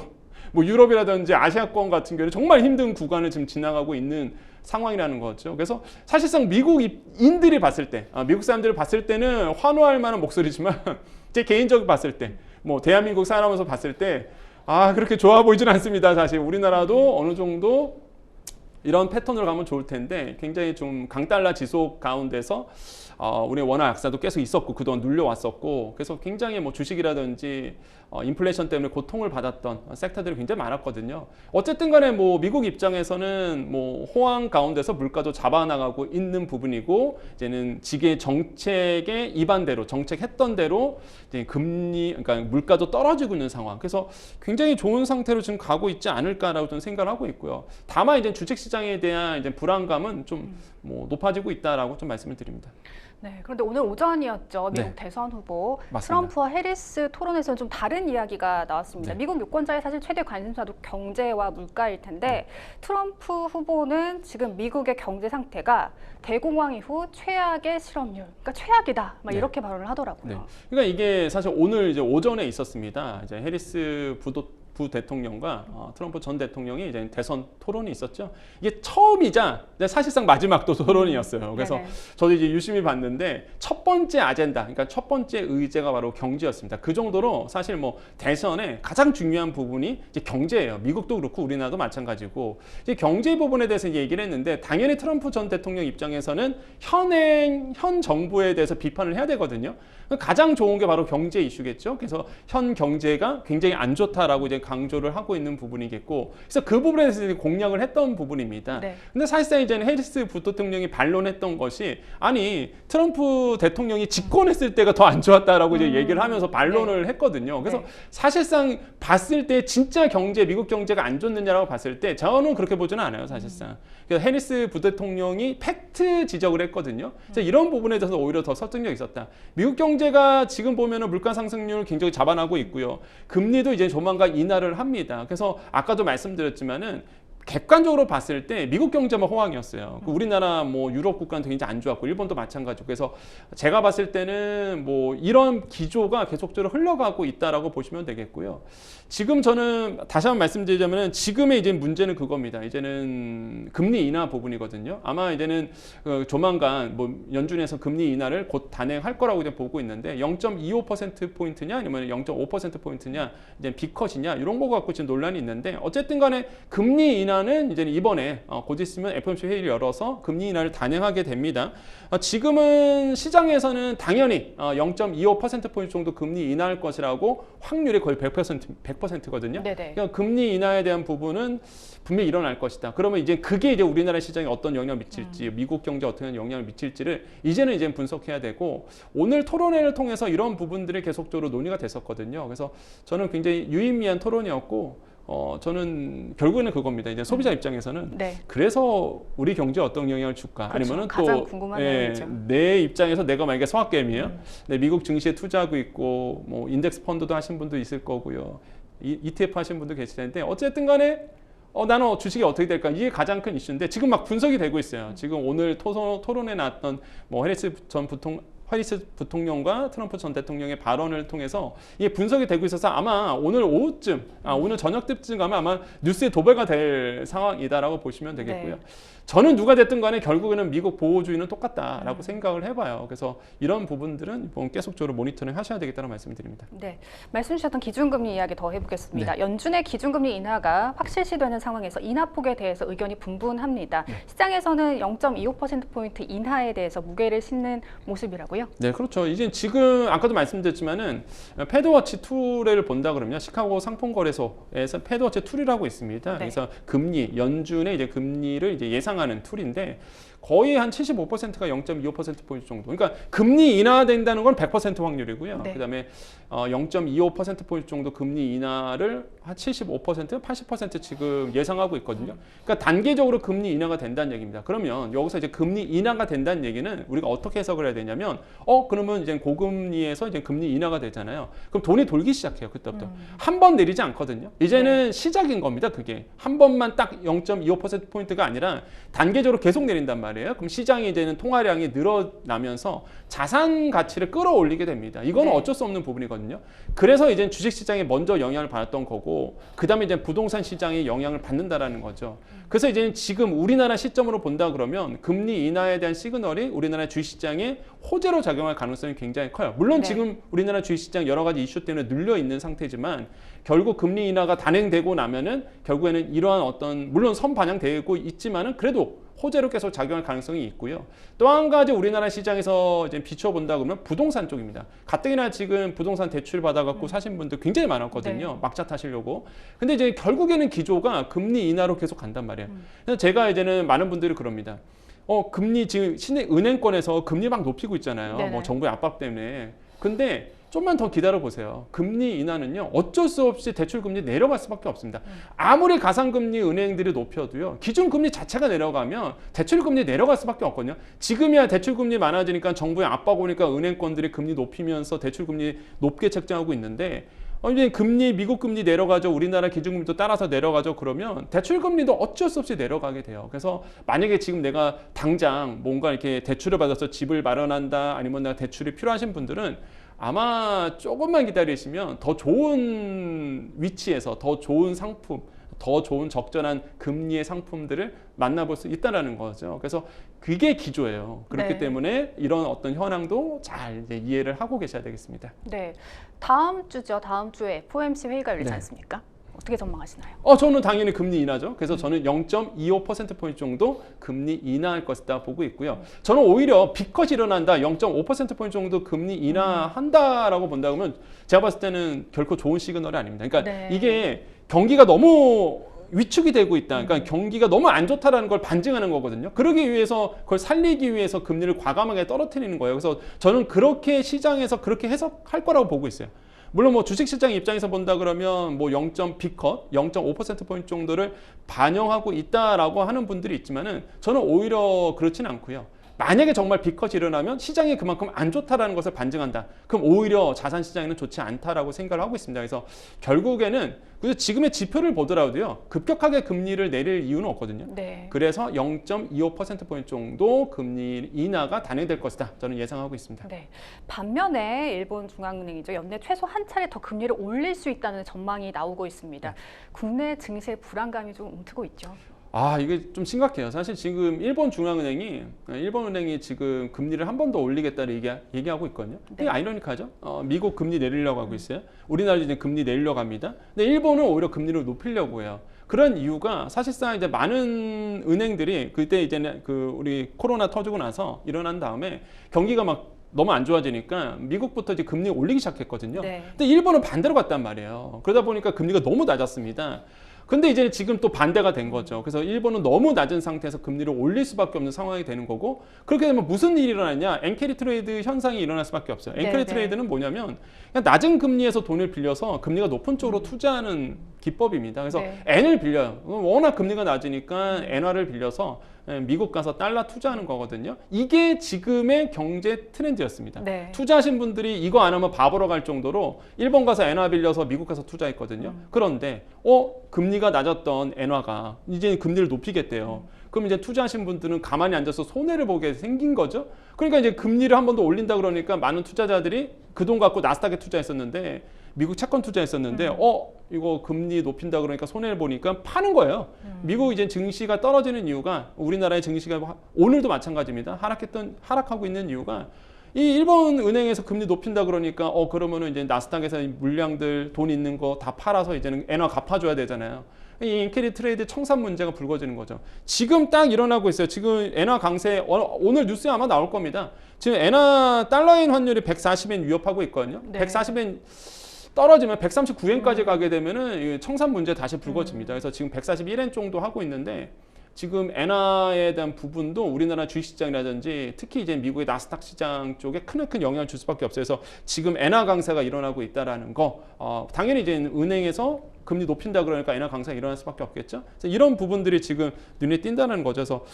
뭐 유럽이라든지 아시아권 같은 경우는 정말 힘든 구간을 지금 지나가고 있는 상황이라는 거죠. 그래서 사실상 미국인들이 봤을 때, 미국 사람들을 봤을 때는 환호할 만한 목소리지만 제 개인적으로 봤을 때, 뭐 대한민국 사람으로서 봤을 때, 그렇게 좋아 보이진 않습니다. 사실 우리나라도 어느 정도 이런 패턴으로 가면 좋을 텐데 굉장히 좀 강달러 지속 가운데서 우리 원화 약세도 계속 있었고 그동안 눌려왔었고 그래서 굉장히 뭐 주식이라든지 인플레이션 때문에 고통을 받았던 섹터들이 굉장히 많았거든요. 어쨌든 간에 뭐 미국 입장에서는 뭐 호황 가운데서 물가도 잡아나가고 있는 부분이고 이제는 지계 정책의 입안대로 정책했던 대로 이제 금리 그러니까 물가도 떨어지고 있는 상황. 그래서 굉장히 좋은 상태로 지금 가고 있지 않을까라고 좀 생각을 하고 있고요. 다만 이제 주식 시장에 대한 이제 불안감은 좀 뭐 높아지고 있다라고 좀 말씀을 드립니다. 네, 그런데 오늘 오전이었죠. 미국 네. 대선 후보 맞습니다. 트럼프와 해리스 토론에서는 좀 다른 이야기가 나왔습니다. 네. 미국 유권자의 사실 최대 관심사도 경제와 물가일 텐데 트럼프 후보는 지금 미국의 경제 상태가 대공황 이후 최악의 실업률, 그러니까 최악이다, 막 네. 이렇게 발언을 하더라고요. 네. 그러니까 이게 사실 오늘 이제 오전에 있었습니다. 이제 해리스 부대통령과 트럼프 전 대통령이 이제 대선 토론이 있었죠. 이게 처음이자 사실상 마지막도 토론이었어요. 그래서 네네. 저도 이제 유심히 봤는데 첫 번째 아젠다, 그러니까 첫 번째 의제가 바로 경제였습니다. 그 정도로 사실 뭐 대선의 가장 중요한 부분이 이제 경제예요. 미국도 그렇고 우리나라도 마찬가지고 이제 경제 부분에 대해서 이제 얘기를 했는데 당연히 트럼프 전 대통령 입장에서는 현 정부에 대해서 비판을 해야 되거든요. 가장 좋은 게 바로 경제 이슈겠죠. 그래서 현 경제가 굉장히 안 좋다라고 이제 강조를 하고 있는 부분이겠고, 그래서 그 부분에 대해서 이제 공략을 했던 부분입니다. 네. 근데 사실상 이제는 해리스 부대통령이 반론했던 것이 아니 트럼프 대통령이 집권했을 때가 더 안 좋았다라고 이제 얘기를 하면서 반론을 했거든요. 그래서 네. 사실상 봤을 때 진짜 경제 미국 경제가 안 좋느냐라고 봤을 때 저는 그렇게 보지는 않아요, 사실상. 그래서 해리스 부대통령이 팩트 지적을 했거든요. 그래서 이런 부분에 대해서 오히려 더 설득력이 있었다. 미국 경제가 지금 보면은 물가 상승률 굉장히 잡아나고 있고요. 금리도 이제 조만간 인하를 합니다. 그래서 아까도 말씀드렸지만은 객관적으로 봤을 때 미국 경제만 호황이었어요. 우리나라 뭐 유럽 국가는 굉장히 안 좋았고 일본도 마찬가지고, 그래서 제가 봤을 때는 뭐 이런 기조가 계속적으로 흘러가고 있다라고 보시면 되겠고요. 지금 저는 다시 한번 말씀드리자면은 지금의 이제 문제는 그겁니다. 이제는 금리 인하 부분이거든요. 아마 이제는 조만간 뭐 연준에서 금리 인하를 곧 단행할 거라고 이제 보고 있는데 0.25% 포인트냐 아니면 0.5% 포인트냐 이제 B컷이냐 이런 거 갖고 지금 논란이 있는데 어쨌든 간에 금리 인하는 이제 이번에 곧 있으면 FOMC 회의를 열어서 금리 인하를 단행하게 됩니다. 지금은 시장에서는 당연히 0.25% 포인트 정도 금리 인하할 것이라고 확률이 거의 100%거든요. 네네. 그러니까 금리 인하에 대한 부분은 분명히 일어날 것이다. 그러면 이제 그게 이제 우리나라 시장에 어떤 영향을 미칠지, 미국 경제에 어떤 영향을 미칠지를 이제는 이제 분석해야 되고, 오늘 토론회를 통해서 이런 부분들이 계속적으로 논의가 됐었거든요. 그래서 저는 굉장히 유의미한 토론이었고, 저는 결국에는 그겁니다. 이제 소비자 입장에서는 네. 그래서 우리 경제에 어떤 영향을 줄까? 그렇죠. 아니면은 가장 또 궁금한 내용이죠. 내 입장에서 내가 만약에 성악개미야, 네, 미국 증시에 투자하고 있고 뭐 인덱스 펀드도 하신 분도 있을 거고요, ETF 하신 분도 계실 텐데 어쨌든 간에 나는 주식이 어떻게 될까? 이게 가장 큰 이슈인데 지금 막 분석이 되고 있어요. 지금 오늘 토론에 나왔던 뭐 해리스 부통령과 트럼프 전 대통령의 발언을 통해서 이게 분석이 되고 있어서 아마 오늘 오후쯤, 오늘 저녁 때쯤 가면 아마 뉴스에 도배가 될 상황이다라고 보시면 되겠고요. 네. 저는 누가 됐든 간에 결국에는 미국 보호주의는 똑같다라고 생각을 해봐요. 그래서 이런 부분들은 계속적으로 모니터링 하셔야 되겠다는 말씀을 드립니다. 네, 말씀 주셨던 기준금리 이야기 더 해보겠습니다. 네. 연준의 기준금리 인하가 확실시되는 상황에서 인하폭에 대해서 의견이 분분합니다. 시장에서는 0.25%포인트 인하에 대해서 무게를 싣는 모습이라고요? 네, 그렇죠. 이제 지금 아까도 말씀드렸지만은 패드워치 툴을 본다 그러면 시카고 상품거래소에서 패드워치 툴이라고 있습니다. 네. 그래서 금리, 연준의 이제 금리를 이제 예상하는 툴인데 거의 한 75%가 0.25%포인트 정도. 그러니까 금리 인하된다는 건 100% 확률이고요. 네. 그다음에 0.25%포인트 정도 금리 인하를 한 75%, 80% 지금 예상하고 있거든요. 그러니까 단계적으로 금리 인하가 된다는 얘기입니다. 그러면 여기서 이제 금리 인하가 된다는 얘기는 우리가 어떻게 해석을 해야 되냐면 그러면 이제 고금리에서 이제 금리 인하가 되잖아요. 그럼 돈이 돌기 시작해요. 그때부터. 한 번 내리지 않거든요. 이제는 시작인 겁니다. 그게. 한 번만 딱 0.25%포인트가 아니라 단계적으로 계속 내린단 말이에요. 그럼 시장이 이제는 통화량이 늘어나면서 자산 가치를 끌어올리게 됩니다. 이건 네. 어쩔 수 없는 부분이거든요. 그래서 이제 주식 시장에 먼저 영향을 받았던 거고, 그다음에 이제 부동산 시장이 영향을 받는다라는 거죠. 그래서 이제 지금 우리나라 시점으로 본다 그러면 금리 인하에 대한 시그널이 우리나라 주식 시장에 호재로 작용할 가능성이 굉장히 커요. 물론 네. 지금 우리나라 주식 시장 여러 가지 이슈 때문에 눌려 있는 상태지만 결국 금리 인하가 단행되고 나면은 결국에는 이러한 어떤 물론 선반영되고 있지만은 그래도 호재로 계속 작용할 가능성이 있고요. 또 한 가지 우리나라 시장에서 이제 비춰본다 그러면 부동산 쪽입니다. 가뜩이나 지금 부동산 대출 받아갖고 사신 분들 굉장히 많았거든요. 네. 막차 타시려고. 근데 이제 결국에는 기조가 금리 인하로 계속 간단 말이에요. 그래서 제가 이제는 많은 분들이 그럽니다. 금리 지금 은행권에서 금리 막 높이고 있잖아요. 네네. 뭐 정부의 압박 때문에. 근데 좀만 더 기다려 보세요. 금리 인하는요, 어쩔 수 없이 대출 금리 내려갈 수밖에 없습니다. 아무리 가상금리 은행들이 높여도요, 기준금리 자체가 내려가면 대출 금리 내려갈 수밖에 없거든요. 지금이야 대출 금리 많아지니까 정부의 압박 오니까 은행권들이 금리 높이면서 대출 금리 높게 책정하고 있는데, 이제 금리, 미국 금리 내려가죠. 우리나라 기준금리도 따라서 내려가죠. 그러면 대출 금리도 어쩔 수 없이 내려가게 돼요. 그래서 만약에 지금 내가 당장 뭔가 이렇게 대출을 받아서 집을 마련한다, 아니면 내가 대출이 필요하신 분들은 아마 조금만 기다리시면 더 좋은 위치에서 더 좋은 상품, 더 좋은 적절한 금리의 상품들을 만나볼 수 있다는 거죠. 그래서 그게 기조예요. 그렇기 네. 때문에 이런 어떤 현황도 잘 이제 이해를 하고 계셔야 되겠습니다. 네, 다음 주죠. 다음 주에 FOMC 회의가 열리지 네. 않습니까? 어떻게 전망하시나요? 저는 당연히 금리 인하죠. 그래서 저는 0.25%포인트 정도 금리 인하할 것이다 보고 있고요. 저는 오히려 빅컷이 일어난다, 0.5%포인트 정도 금리 인하한다라고 본다 그러면 제가 봤을 때는 결코 좋은 시그널이 아닙니다. 그러니까 네. 이게 경기가 너무 위축이 되고 있다. 그러니까 경기가 너무 안 좋다라는 걸 반증하는 거거든요. 그러기 위해서 그걸 살리기 위해서 금리를 과감하게 떨어뜨리는 거예요. 그래서 저는 그렇게 시장에서 그렇게 해석할 거라고 보고 있어요. 물론 뭐 주식시장 입장에서 본다 그러면 뭐 0.B컷, 0.5%포인트 정도를 반영하고 있다라고 하는 분들이 있지만은 저는 오히려 그렇진 않고요. 만약에 정말 B컷이 일어나면 시장이 그만큼 안 좋다라는 것을 반증한다. 그럼 오히려 자산시장에는 좋지 않다라고 생각을 하고 있습니다. 그래서 결국에는 지금의 지표를 보더라도요, 급격하게 금리를 내릴 이유는 없거든요. 네. 그래서 0.25%포인트 정도 금리 인하가 단행될 것이다. 저는 예상하고 있습니다. 네. 반면에 일본 중앙은행이죠. 연내 최소 한 차례 더 금리를 올릴 수 있다는 전망이 나오고 있습니다. 국내 증시의 불안감이 좀 움트고 있죠. 이게 좀 심각해요. 사실 지금 일본 중앙은행이 지금 금리를 한 번 더 올리겠다는 얘기하고 있거든요. 네. 되게 아이러니하죠. 미국 금리 내리려고 하고 있어요. 우리나라도 이제 금리 내리려고 합니다. 근데 일본은 오히려 금리를 높이려고 해요. 그런 이유가 사실상 이제 많은 은행들이 그때 이제는 우리 코로나 터지고 나서 일어난 다음에 경기가 막 너무 안 좋아지니까 미국부터 이제 금리 올리기 시작했거든요. 네. 근데 일본은 반대로 갔단 말이에요. 그러다 보니까 금리가 너무 낮았습니다. 근데 이제 지금 또 반대가 된 거죠. 그래서 일본은 너무 낮은 상태에서 금리를 올릴 수밖에 없는 상황이 되는 거고, 그렇게 되면 무슨 일이 일어나냐? 엔캐리 트레이드 현상이 일어날 수밖에 없어요. 엔캐리 트레이드는 뭐냐면 그냥 낮은 금리에서 돈을 빌려서 금리가 높은 쪽으로 투자하는 기법입니다. 그래서 엔을 빌려요. 워낙 금리가 낮으니까 엔화를 빌려서 미국 가서 달러 투자하는 거거든요. 이게 지금의 경제 트렌드였습니다. 네. 투자하신 분들이 이거 안 하면 바보로 갈 정도로 일본 가서 엔화 빌려서 미국 가서 투자했거든요. 그런데 금리가 낮았던 엔화가 이제 금리를 높이겠대요. 그럼 이제 투자하신 분들은 가만히 앉아서 손해를 보게 생긴 거죠. 그러니까 이제 금리를 한 번 더 올린다 그러니까 많은 투자자들이 그 돈 갖고 나스닥에 투자했었는데, 미국 채권 투자했었는데 이거 금리 높인다 그러니까 손해를 보니까 파는 거예요. 미국 이제 증시가 떨어지는 이유가, 우리나라의 증시가 오늘도 마찬가지입니다. 하락하고 있는 이유가 이 일본 은행에서 금리 높인다 그러니까 그러면은 이제 나스닥에서 물량들 돈 있는 거 다 팔아서 이제는 엔화 갚아줘야 되잖아요. 이 엔캐리 트레이드 청산 문제가 불거지는 거죠. 지금 딱 일어나고 있어요. 지금 엔화 강세, 오늘 뉴스에 아마 나올 겁니다. 지금 엔화 달러인 환율이 140엔 위협하고 있거든요. 네. 140엔 떨어지면 139엔까지 가게 되면은 청산 문제 다시 불거집니다. 그래서 지금 141엔 정도 하고 있는데, 지금 엔화에 대한 부분도 우리나라 주식시장이라든지 특히 이제 미국의 나스닥 시장 쪽에 큰 영향을 줄 수밖에 없어요. 그래서 지금 엔화 강세가 일어나고 있다라는 거, 당연히 이제 은행에서 금리 높인다 그러니까 엔화 강세가 일어날 수밖에 없겠죠. 그래서 이런 부분들이 지금 눈에 띈다는 거죠. 그래서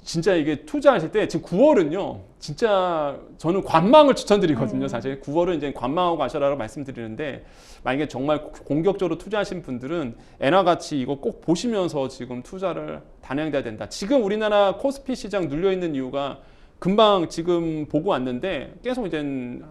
진짜 이게 투자하실 때 지금 9월은요, 진짜 저는 관망을 추천드리거든요. 사실 9월은 이제 관망하고 가셔라고 말씀드리는데, 만약에 정말 공격적으로 투자하신 분들은 엔화 가치 이거 꼭 보시면서 지금 투자를 단행돼야 된다. 지금 우리나라 코스피 시장 눌려 있는 이유가, 금방 지금 보고 왔는데 계속 이제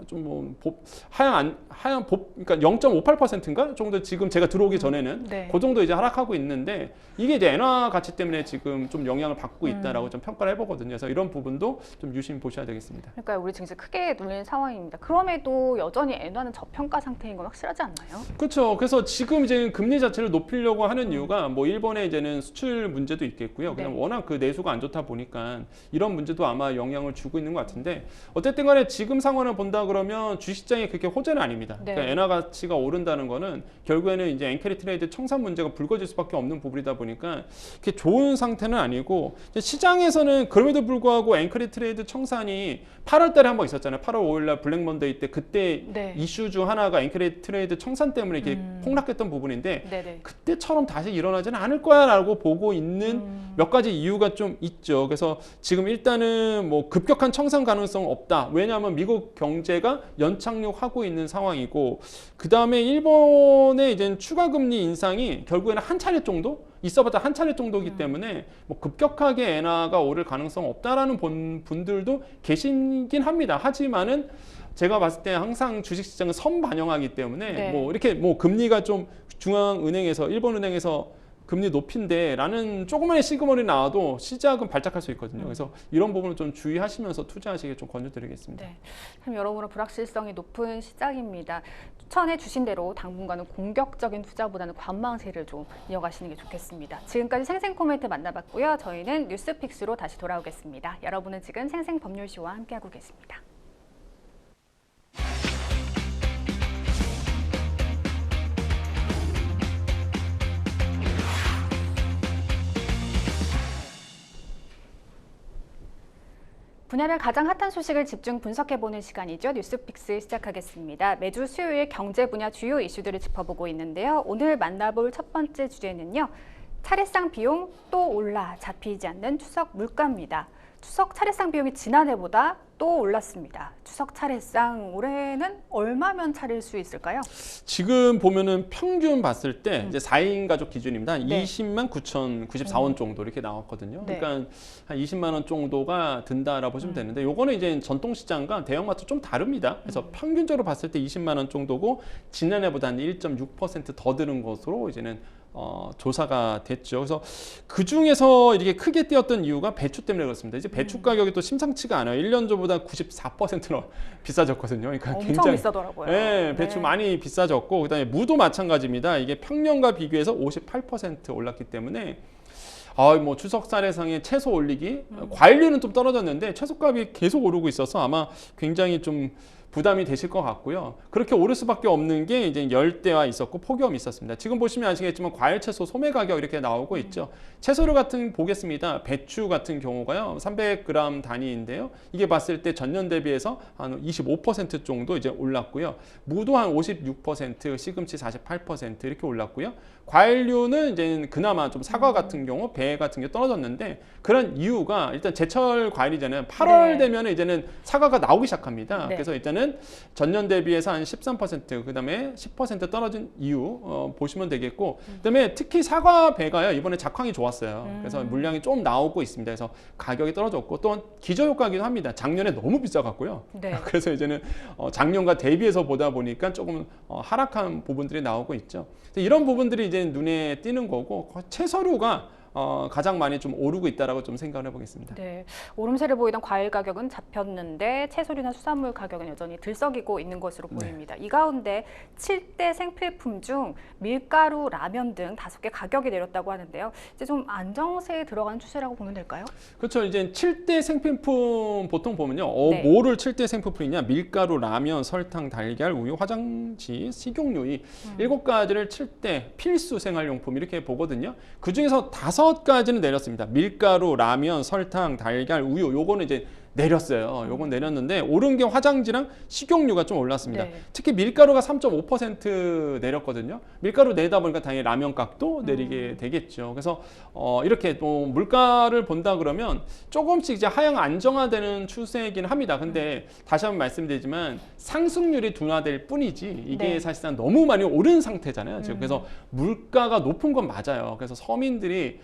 좀 그러니까 0.58%인가 정도 지금 제가 들어오기 전에는 그 정도 이제 하락하고 있는데, 이게 이제 엔화 가치 때문에 지금 좀 영향을 받고 있다라고 좀 평가를 해보거든요. 그래서 이런 부분도 좀 유심히 보셔야 되겠습니다. 그러니까 우리 증시 크게 눌린 상황입니다. 그럼에도 여전히 엔화는 저평가 상태인 건 확실하지 않나요? 그렇죠. 그래서 지금 이제 금리 자체를 높이려고 하는 이유가 뭐 일본의 이제는 수출 문제도 있겠고요. 그냥 워낙 그 내수가 안 좋다 보니까 이런 문제도 아마 영향을 영향을 주고 있는 것 같은데 어쨌든 간에 지금 상황을 본다 그러면 주식시장이 그렇게 호재는 아닙니다. 네. 그러니까 엔화 가치가 오른다는 거는 결국에는 이제 엔캐리 트레이드 청산 문제가 불거질 수밖에 없는 부분이다 보니까 그게 좋은 상태는 아니고 시장에서는 그럼에도 불구하고 엔캐리 트레이드 청산이 8월 달에 한번 있었잖아요. 8월 5일 날 블랙 먼데이 때 그때 네. 이슈 중 하나가 엔캐리 트레이드 청산 때문에 이렇게 폭락했던 부분인데 네네. 그때처럼 다시 일어나지는 않을 거야라고 보고 있는 몇 가지 이유가 좀 있죠. 그래서 지금 일단은 뭐 급격한 청산 가능성 없다. 왜냐하면 미국 경제가 연착륙하고 있는 상황이고 그 다음에 일본의 이제 추가 금리 인상이 결국에는 한 차례 정도 있어봤자 한 차례 정도이기 때문에 뭐 급격하게 엔화가 오를 가능성 없다라는 분들도 계시긴 합니다. 하지만은 제가 봤을 때 항상 주식시장은 선반영하기 때문에 네. 뭐 이렇게 뭐 금리가 좀 중앙은행에서 일본은행에서 금리 높인데라는 조그마한 시그널이 나와도 시작은 발작할 수 있거든요. 그래서 이런 부분을 좀 주의하시면서 투자하시길 좀 권유드리겠습니다. 네, 참 여러모로 불확실성이 높은 시장입니다. 추천해 주신 대로 당분간은 공격적인 투자보다는 관망세를 좀 이어가시는 게 좋겠습니다. 지금까지 생생 코멘트 만나봤고요. 저희는 뉴스픽스로 다시 돌아오겠습니다. 여러분은 지금 생생법률쇼와 함께하고 계십니다. 분야별 가장 핫한 소식을 집중 분석해보는 시간이죠. 뉴스픽스 시작하겠습니다. 매주 수요일 경제 분야 주요 이슈들을 짚어보고 있는데요. 오늘 만나볼 첫 번째 주제는요. 차례상 비용 또 올라 잡히지 않는 추석 물가입니다. 추석 차례상 비용이 지난해보다 또 올랐습니다. 추석 차례상 올해는 얼마면 차릴 수 있을까요? 지금 보면은 평균 봤을 때 이제 4인 가족 기준입니다. 네. 20만 9,094원 정도 이렇게 나왔거든요. 네. 그러니까 한 20만 원 정도가 든다라고 보시면 되는데 요거는 이제 전통시장과 대형마트 좀 다릅니다. 그래서 평균적으로 봤을 때 20만 원 정도고 지난해보다 한 1.6% 더 드는 것으로 이제는 조사가 됐죠. 그래서 그 중에서 이렇게 크게 뛰었던 이유가 배추 때문에 그렇습니다. 이제 배추 가격이 또 심상치가 않아요. 1년 전보다 94%나 비싸졌거든요. 그러니까 엄청 굉장히 비싸더라고요. 네, 배추 네. 많이 비싸졌고 그다음에 무도 마찬가지입니다. 이게 평년과 비교해서 58% 올랐기 때문에 뭐 추석 차례상에 채소 올리기, 과일류는 좀 떨어졌는데 채소값이 계속 오르고 있어서 아마 굉장히 좀 부담이 되실 것 같고요. 그렇게 오를 수밖에 없는 게 이제 열대와 있었고 폭염이 있었습니다. 지금 보시면 아시겠지만 과일, 채소, 소매 가격 이렇게 나오고 있죠. 채소류 같은 보겠습니다. 배추 같은 경우가요, 300g 단위인데요. 이게 봤을 때 전년 대비해서 한 25% 정도 이제 올랐고요. 무도 한 56%, 시금치 48% 이렇게 올랐고요. 과일류는 이제 그나마 좀 사과 같은 경우, 배 같은 게 떨어졌는데 그런 이유가 일단 제철 과일이잖아요. 8월 네. 되면 이제는 사과가 나오기 시작합니다. 네. 그래서 일단은 전년 대비해서 한 13%, 그다음에 10% 떨어진 이유 보시면 되겠고, 그다음에 특히 사과 배가요 이번에 작황이 좋았어요. 그래서 물량이 좀 나오고 있습니다. 그래서 가격이 떨어졌고 또한 기저효과이기도 합니다. 작년에 너무 비싸갔고요. 네. 그래서 이제는 작년과 대비해서 보다 보니까 조금 하락한 부분들이 나오고 있죠. 이런 부분들이 이제 눈에 띄는 거고 채소류가 가장 많이 좀 오르고 있다라고 좀 생각을 해보겠습니다. 네, 오름세를 보이던 과일 가격은 잡혔는데 채소류나 수산물 가격은 여전히 들썩이고 있는 것으로 보입니다. 이 가운데 7대 생필품 중 밀가루, 라면 등 5개 가격이 내렸다고 하는데요. 이제 좀 안정세에 들어가는 추세라고 보면 될까요? 그렇죠. 이제 7대 생필품 보통 보면요. 네. 뭐를 7대 생필품이냐? 밀가루, 라면, 설탕, 달걀, 우유, 화장지, 식용유 이 7가지를 7대 필수 생활용품 이렇게 보거든요. 그 중에서 5가지는 내렸습니다. 밀가루, 라면, 설탕, 달걀, 우유 요거는 이제 내렸어요. 요건 내렸는데 오른 게 화장지랑 식용유가 좀 올랐습니다. 네. 특히 밀가루가 3.5% 내렸거든요. 밀가루 내다 보니까 당연히 라면 값도 내리게 되겠죠. 그래서 이렇게 또 물가를 본다 그러면 조금씩 이제 하향 안정화되는 추세이긴 합니다. 근데 다시 한번 말씀드리지만 상승률이 둔화될 뿐이지 이게 네. 사실상 너무 많이 오른 상태잖아요. 지금 그래서 물가가 높은 건 맞아요. 그래서 서민들이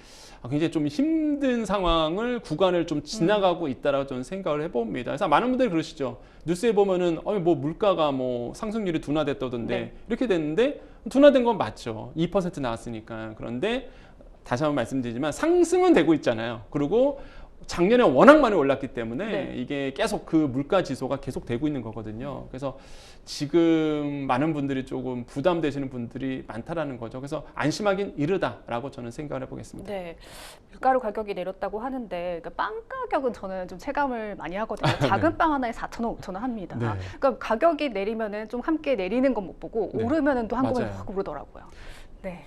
굉장히 좀 힘든 상황을 구간을 좀 지나가고 있다라고 저는 생각을 해봅니다. 그래서 많은 분들이 그러시죠. 뉴스에 보면은 뭐 물가가 뭐 상승률이 둔화됐다던데 네. 이렇게 됐는데 둔화된 건 맞죠. 2% 나왔으니까. 그런데 다시 한번 말씀드리지만 상승은 되고 있잖아요. 그리고 작년에 워낙 많이 올랐기 때문에 네. 이게 계속 그 물가 지수가 계속 되고 있는 거거든요. 그래서 지금 많은 분들이 조금 부담되시는 분들이 많다라는 거죠. 그래서 안심하긴 이르다라고 저는 생각을 해보겠습니다. 네, 밀가루 가격이 내렸다고 하는데 그러니까 빵 가격은 저는 좀 체감을 많이 하거든요. 작은 빵 하나에 4,000원, 5,000원 합니다. 네. 그러니까 가격이 내리면은 좀 함께 내리는 건 못 보고 네. 오르면은 또 한꺼번에 맞아요. 확 오르더라고요. 네.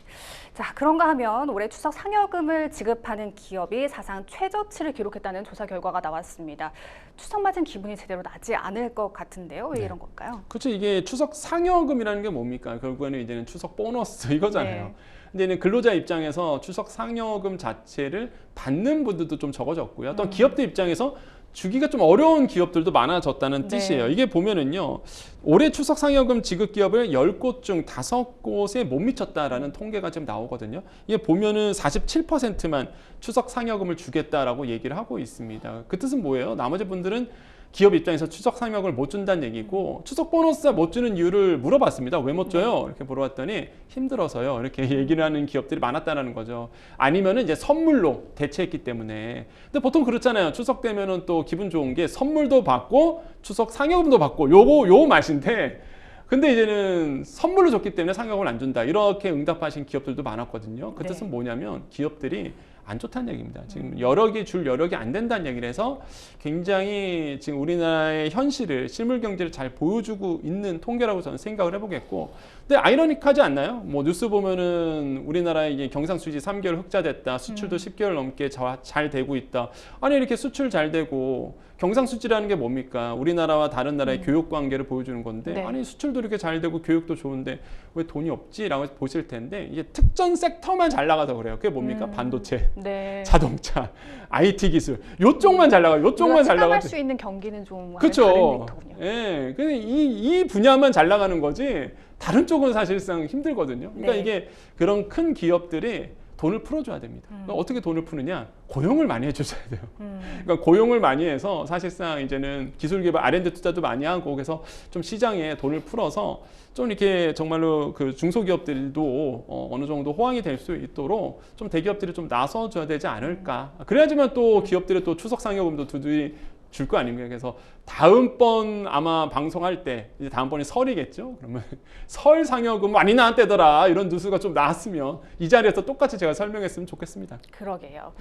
자, 그런가 하면 올해 추석 상여금을 지급하는 기업이 사상 최저치를 기록했다는 조사 결과가 나왔습니다. 추석 맞은 기분이 제대로 나지 않을 것 같은데요. 왜 네. 이런 걸까요? 그렇죠. 이게 추석 상여금이라는 게 뭡니까? 결국에는 이제는 추석 보너스 이거잖아요. 네. 근데 이제 근로자 입장에서 추석 상여금 자체를 받는 분들도 좀 적어졌고요. 또 기업들 입장에서 주기가 좀 어려운 기업들도 많아졌다는 네. 뜻이에요. 이게 보면은요. 올해 추석 상여금 지급 기업을 10곳 중 5곳에 못 미쳤다라는 통계가 지금 나오거든요. 이게 보면은 47%만 추석 상여금을 주겠다라고 얘기를 하고 있습니다. 그 뜻은 뭐예요? 나머지 분들은 기업 입장에서 추석 상여금을 못 준다는 얘기고 추석 보너스 못 주는 이유를 물어봤습니다. 왜 못 줘요? 이렇게 물어봤더니 힘들어서요. 이렇게 얘기를 하는 기업들이 많았다는 거죠. 아니면은 이제 선물로 대체했기 때문에. 근데 보통 그렇잖아요. 추석 되면은 또 기분 좋은 게 선물도 받고 추석 상여금도 받고 요 맛인데 근데 이제는 선물로 줬기 때문에 상여금을 안 준다. 이렇게 응답하신 기업들도 많았거든요. 그 뜻은 네. 뭐냐면 기업들이 안 좋다는 얘기입니다. 지금 여력이 줄 여력이 안 된다는 얘기를 해서 굉장히 지금 우리나라의 현실을 실물 경제를 잘 보여주고 있는 통계라고 저는 생각을 해보겠고, 근데 아이러니하지 않나요? 뭐 뉴스 보면은 우리나라의 이게 경상수지 3개월 흑자됐다, 수출도 10개월 넘게 잘 되고 있다. 아니 이렇게 수출 잘 되고 경상수지라는 게 뭡니까? 우리나라와 다른 나라의 교육 관계를 보여주는 건데 네. 아니 수출도 이렇게 잘 되고 교육도 좋은데 왜 돈이 없지라고 보실 텐데 이게 특정 섹터만 잘 나가서 그래요. 그게 뭡니까? 반도체, 네. 자동차, IT 기술 요쪽만 잘 나가요. 요쪽만 잘 체감할 나가지. 수 있는 경기는 좀 다른 그렇죠. 섹터군요. 예, 근데 이 분야만 잘 나가는 거지 다른 쪽은 사실상 힘들거든요. 그러니까 네. 이게 그런 큰 기업들이 돈을 풀어줘야 됩니다. 그러니까 어떻게 돈을 푸느냐? 고용을 많이 해주셔야 돼요. 그러니까 고용을 많이 해서 사실상 이제는 기술 개발 R&D 투자도 많이 하고 그래서 좀 시장에 돈을 풀어서 좀 이렇게 정말로 그 중소기업들도 어느 정도 호황이 될 수 있도록 좀 대기업들이 좀 나서줘야 되지 않을까. 그래야지만 또 기업들이 또 추석 상여금도 두드리 줄 거 아닙니까? 그래서 다음번 아마 방송할 때 이제 다음번이 설이겠죠. 그러면 설 상여금 많이 나왔대더라 이런 뉴스가 좀 나왔으면 이 자리에서 똑같이 제가 설명했으면 좋겠습니다. 그러게요.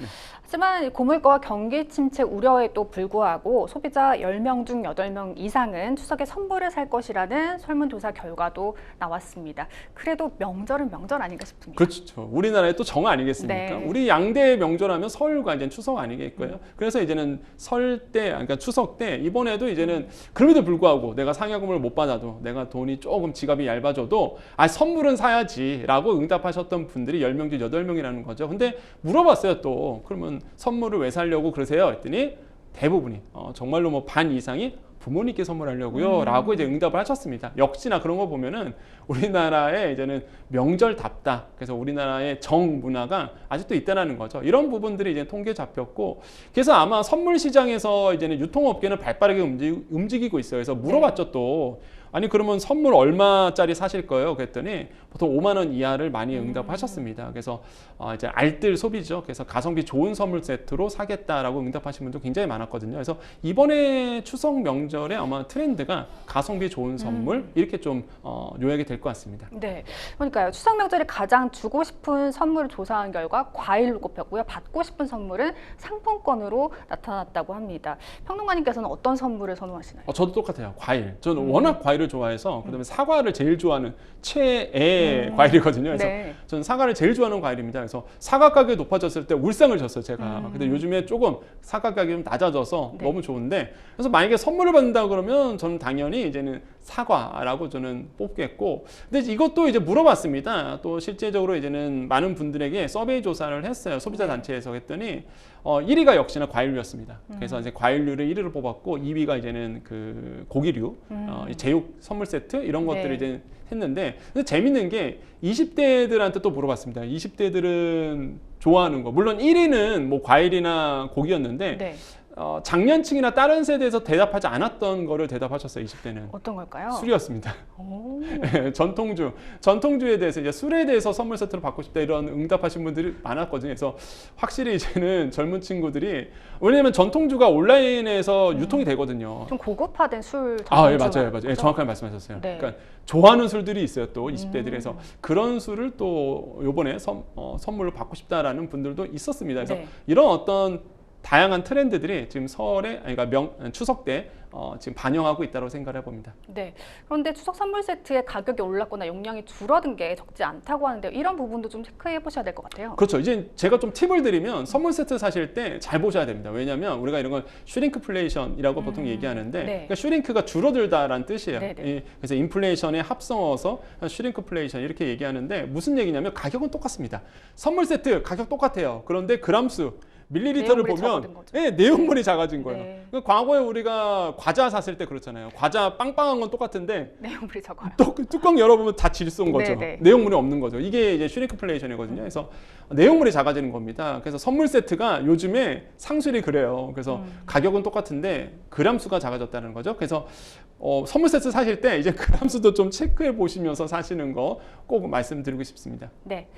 하지만 고물가와 경기 침체 우려에도 불구하고 소비자 10명 중 8명 이상은 추석에 선물을 살 것이라는 설문조사 결과도 나왔습니다. 그래도 명절은 명절 아닌가 싶습니다. 그렇죠. 우리나라의 또 정 아니겠습니까? 네. 우리 양대 명절하면 설과 이제 추석 아니겠고요. 그래서 이제는 설 때, 그러니까 추석 때 이번에도 이제는 그럼에도 불구하고 내가 상여금을 못 받아도 내가 돈이 조금 지갑이 얇아져도 선물은 사야지라고 응답하셨던 분들이 10명 중 8명이라는 거죠. 근데 물어봤어요 또. 그러면 선물을 왜 사려고 그러세요? 했더니 대부분이 정말로 뭐 반 이상이 부모님께 선물하려고요 라고 이제 응답을 하셨습니다. 역시나 그런 거 보면은 우리나라의 이제는 명절답다. 그래서 우리나라의 정 문화가 아직도 있다는 거죠. 이런 부분들이 이제 통계에 잡혔고 그래서 아마 선물 시장에서 이제는 유통업계는 발빠르게 움직이고 있어요. 그래서 물어봤죠 또. 아니 그러면 선물 얼마짜리 사실 거예요? 그랬더니 보통 5만 원 이하를 많이 응답하셨습니다. 그래서 이제 알뜰 소비죠. 그래서 가성비 좋은 선물 세트로 사겠다라고 응답하신 분도 굉장히 많았거든요. 그래서 이번에 추석 명절에 아마 트렌드가 가성비 좋은 선물 이렇게 좀 요약이 될 것 같습니다. 네, 그러니까요. 추석 명절에 가장 주고 싶은 선물을 조사한 결과 과일로 꼽혔고요. 받고 싶은 선물은 상품권으로 나타났다고 합니다. 평론가님께서는 어떤 선물을 선호하시나요? 저도 똑같아요. 과일. 저는 워낙 과일을 좋아해서 그다음에 사과를 제일 좋아하는 최애 과일이거든요. 그래서 네. 저는 사과를 제일 좋아하는 과일입니다. 그래서 사과 가격이 높아졌을 때 울상을 줬어요, 제가. 근데 요즘에 조금 사과 가격이 좀 낮아져서 네. 너무 좋은데 그래서 만약에 선물을 받는다 그러면 저는 당연히 이제는 사과라고 저는 뽑겠고 근데 이것도 이제 물어봤습니다. 또 실제적으로 이제는 많은 분들에게 서베이 조사를 했어요. 소비자 단체에서 했더니 1위가 역시나 과일류였습니다. 그래서 이제 과일류를 1위를 뽑았고 2위가 이제는 그 고기류, 제육 선물 세트 이런 것들을 네. 이제 했는데 근데 재밌는 게 20대들한테 또 물어봤습니다. 20대들은 좋아하는 거 물론 1위는 뭐 과일이나 고기였는데 네. 장년층이나 다른 세대에서 대답하지 않았던 거를 대답하셨어요. 20대는. 어떤 걸까요? 술이었습니다. 오. 전통주에 대해서 이제 술에 대해서 선물 세트로 받고 싶다 이런 응답하신 분들이 많았거든요. 그래서 확실히 이제는 젊은 친구들이 왜냐하면 전통주가 온라인에서 유통이 되거든요. 좀 고급화된 술. 예, 맞아요. 예, 정확하게 말씀하셨어요. 네. 그러니까 좋아하는 술들이 있어요. 또 20대들이 해서 그런 술을 또 요번에 선물로 받고 싶다라는 분들도 있었습니다. 그래서 네. 이런 어떤 다양한 트렌드들이 지금 그러니까 추석 때 지금 반영하고 있다고 생각을 해봅니다. 네. 그런데 추석 선물 세트의 가격이 올랐거나 용량이 줄어든 게 적지 않다고 하는데 이런 부분도 좀 체크해 보셔야 될 것 같아요. 그렇죠. 이제 제가 좀 팁을 드리면 선물 세트 사실 때 잘 보셔야 됩니다. 왜냐하면 우리가 이런 걸 슈링크플레이션이라고 보통 얘기하는데 네. 그러니까 슈링크가 줄어들다라는 뜻이에요. 네네. 그래서 인플레이션에 합성어서 슈링크플레이션 이렇게 얘기하는데 무슨 얘기냐면 가격은 똑같습니다. 선물 세트 가격 똑같아요. 그런데 그람수 밀리리터를 내용물이 보면 작아진 거죠. 네, 내용물이 작아진 거예요. 네. 그러니까 과거에 우리가 과자 샀을 때 그렇잖아요. 과자 빵빵한 건 똑같은데 내용물이 적어요. 뚜껑 열어보면 다 질소인 거죠. 네네. 내용물이 없는 거죠. 이게 이제 슈링크플레이션이거든요. 그래서 내용물이 작아지는 겁니다. 그래서 선물 세트가 요즘에 상술이 그래요. 그래서 가격은 똑같은데 그람 수가 작아졌다는 거죠. 그래서 선물 세트 사실 때 이제 그람 수도 좀 체크해 보시면서 사시는 거 꼭 말씀드리고 싶습니다. 네.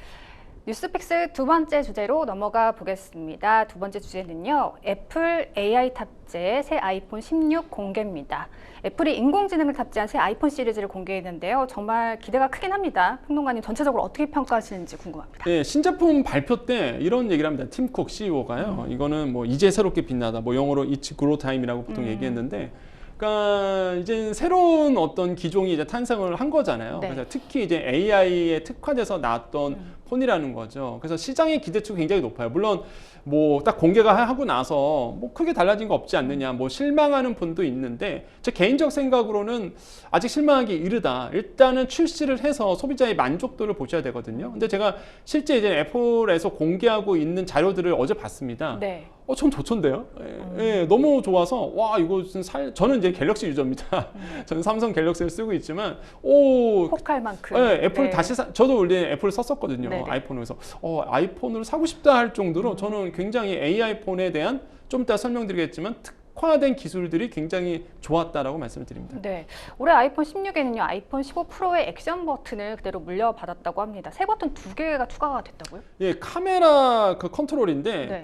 뉴스픽스 두 번째 주제로 넘어가 보겠습니다. 두 번째 주제는요. 애플 AI 탑재 새 아이폰 16 공개입니다. 애플이 인공지능을 탑재한 새 아이폰 시리즈를 공개했는데요. 정말 기대가 크긴 합니다. 평론가님 전체적으로 어떻게 평가하시는지 궁금합니다. 네, 신제품 발표 때 이런 얘기를 합니다. 팀 쿡 CEO가요. 이거는 뭐 이제 새롭게 빛나다. 뭐 영어로 It's Grow Time이라고 보통 얘기했는데 그러니까 이제 새로운 어떤 기종이 이제 탄생을 한 거잖아요. 네. 그래서 특히 이제 AI에 특화돼서 나왔던 폰이라는 거죠. 그래서 시장의 기대치가 굉장히 높아요. 물론 뭐 딱 공개가 하고 나서 뭐 크게 달라진 거 없지 않느냐, 뭐 실망하는 분도 있는데 제 개인적 생각으로는 아직 실망하기 이르다. 일단은 출시를 해서 소비자의 만족도를 보셔야 되거든요. 근데 제가 실제 이제 애플에서 공개하고 있는 자료들을 어제 봤습니다. 네. 전 좋던데요. 예, 너무 좋아서 와 이거 저는 이제 갤럭시 유저입니다. 저는 삼성 갤럭시를 쓰고 있지만 혹할 만큼. 예, 애플 네. 다시 저도 원래 애플을 썼었거든요. 네네. 아이폰을. 그래서 아이폰을 사고 싶다 할 정도로 저는 굉장히 AI 폰에 대한 좀 이따 설명드리겠지만 특화된 기술들이 굉장히 좋았다라고 말씀을 드립니다. 네, 올해 아이폰 16에는요, 아이폰 15 프로의 액션 버튼을 그대로 물려받았다고 합니다. 새 버튼 2개가 추가가 됐다고요? 예, 카메라 그 컨트롤인데 네.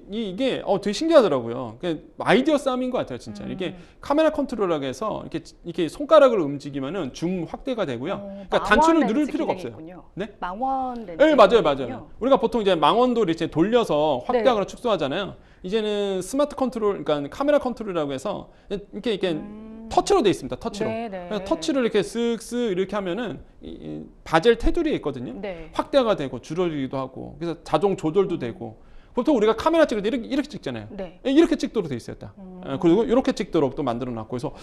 이게 되게 신기하더라고요. 아이디어 싸움인 것 같아요, 진짜. 이게 카메라 컨트롤하게 해서 이렇게 손가락을 움직이면은 줌 확대가 되고요. 그러니까 단추를 누를 필요가 없어요. 네? 망원 렌즈. 네, 맞아요. 우리가 보통 이제 망원도 이렇게 돌려서 확대하거나 축소하잖아요. 이제는 스마트 컨트롤, 그러니까 카메라 컨트롤이라고 해서 이렇게 터치로 돼 있습니다. 터치로. 네네. 그래서 터치를 이렇게 쓱쓱 이렇게 하면은 이 바젤 테두리에 있거든요. 네. 확대가 되고 줄어들기도 하고, 그래서 자동 조절도 되고. 보통 우리가 카메라 찍을 때 이렇게 찍잖아요. 네. 이렇게 찍도록 돼 있어요. 딱. 그리고 이렇게 찍도록 또 만들어놨고, 그래서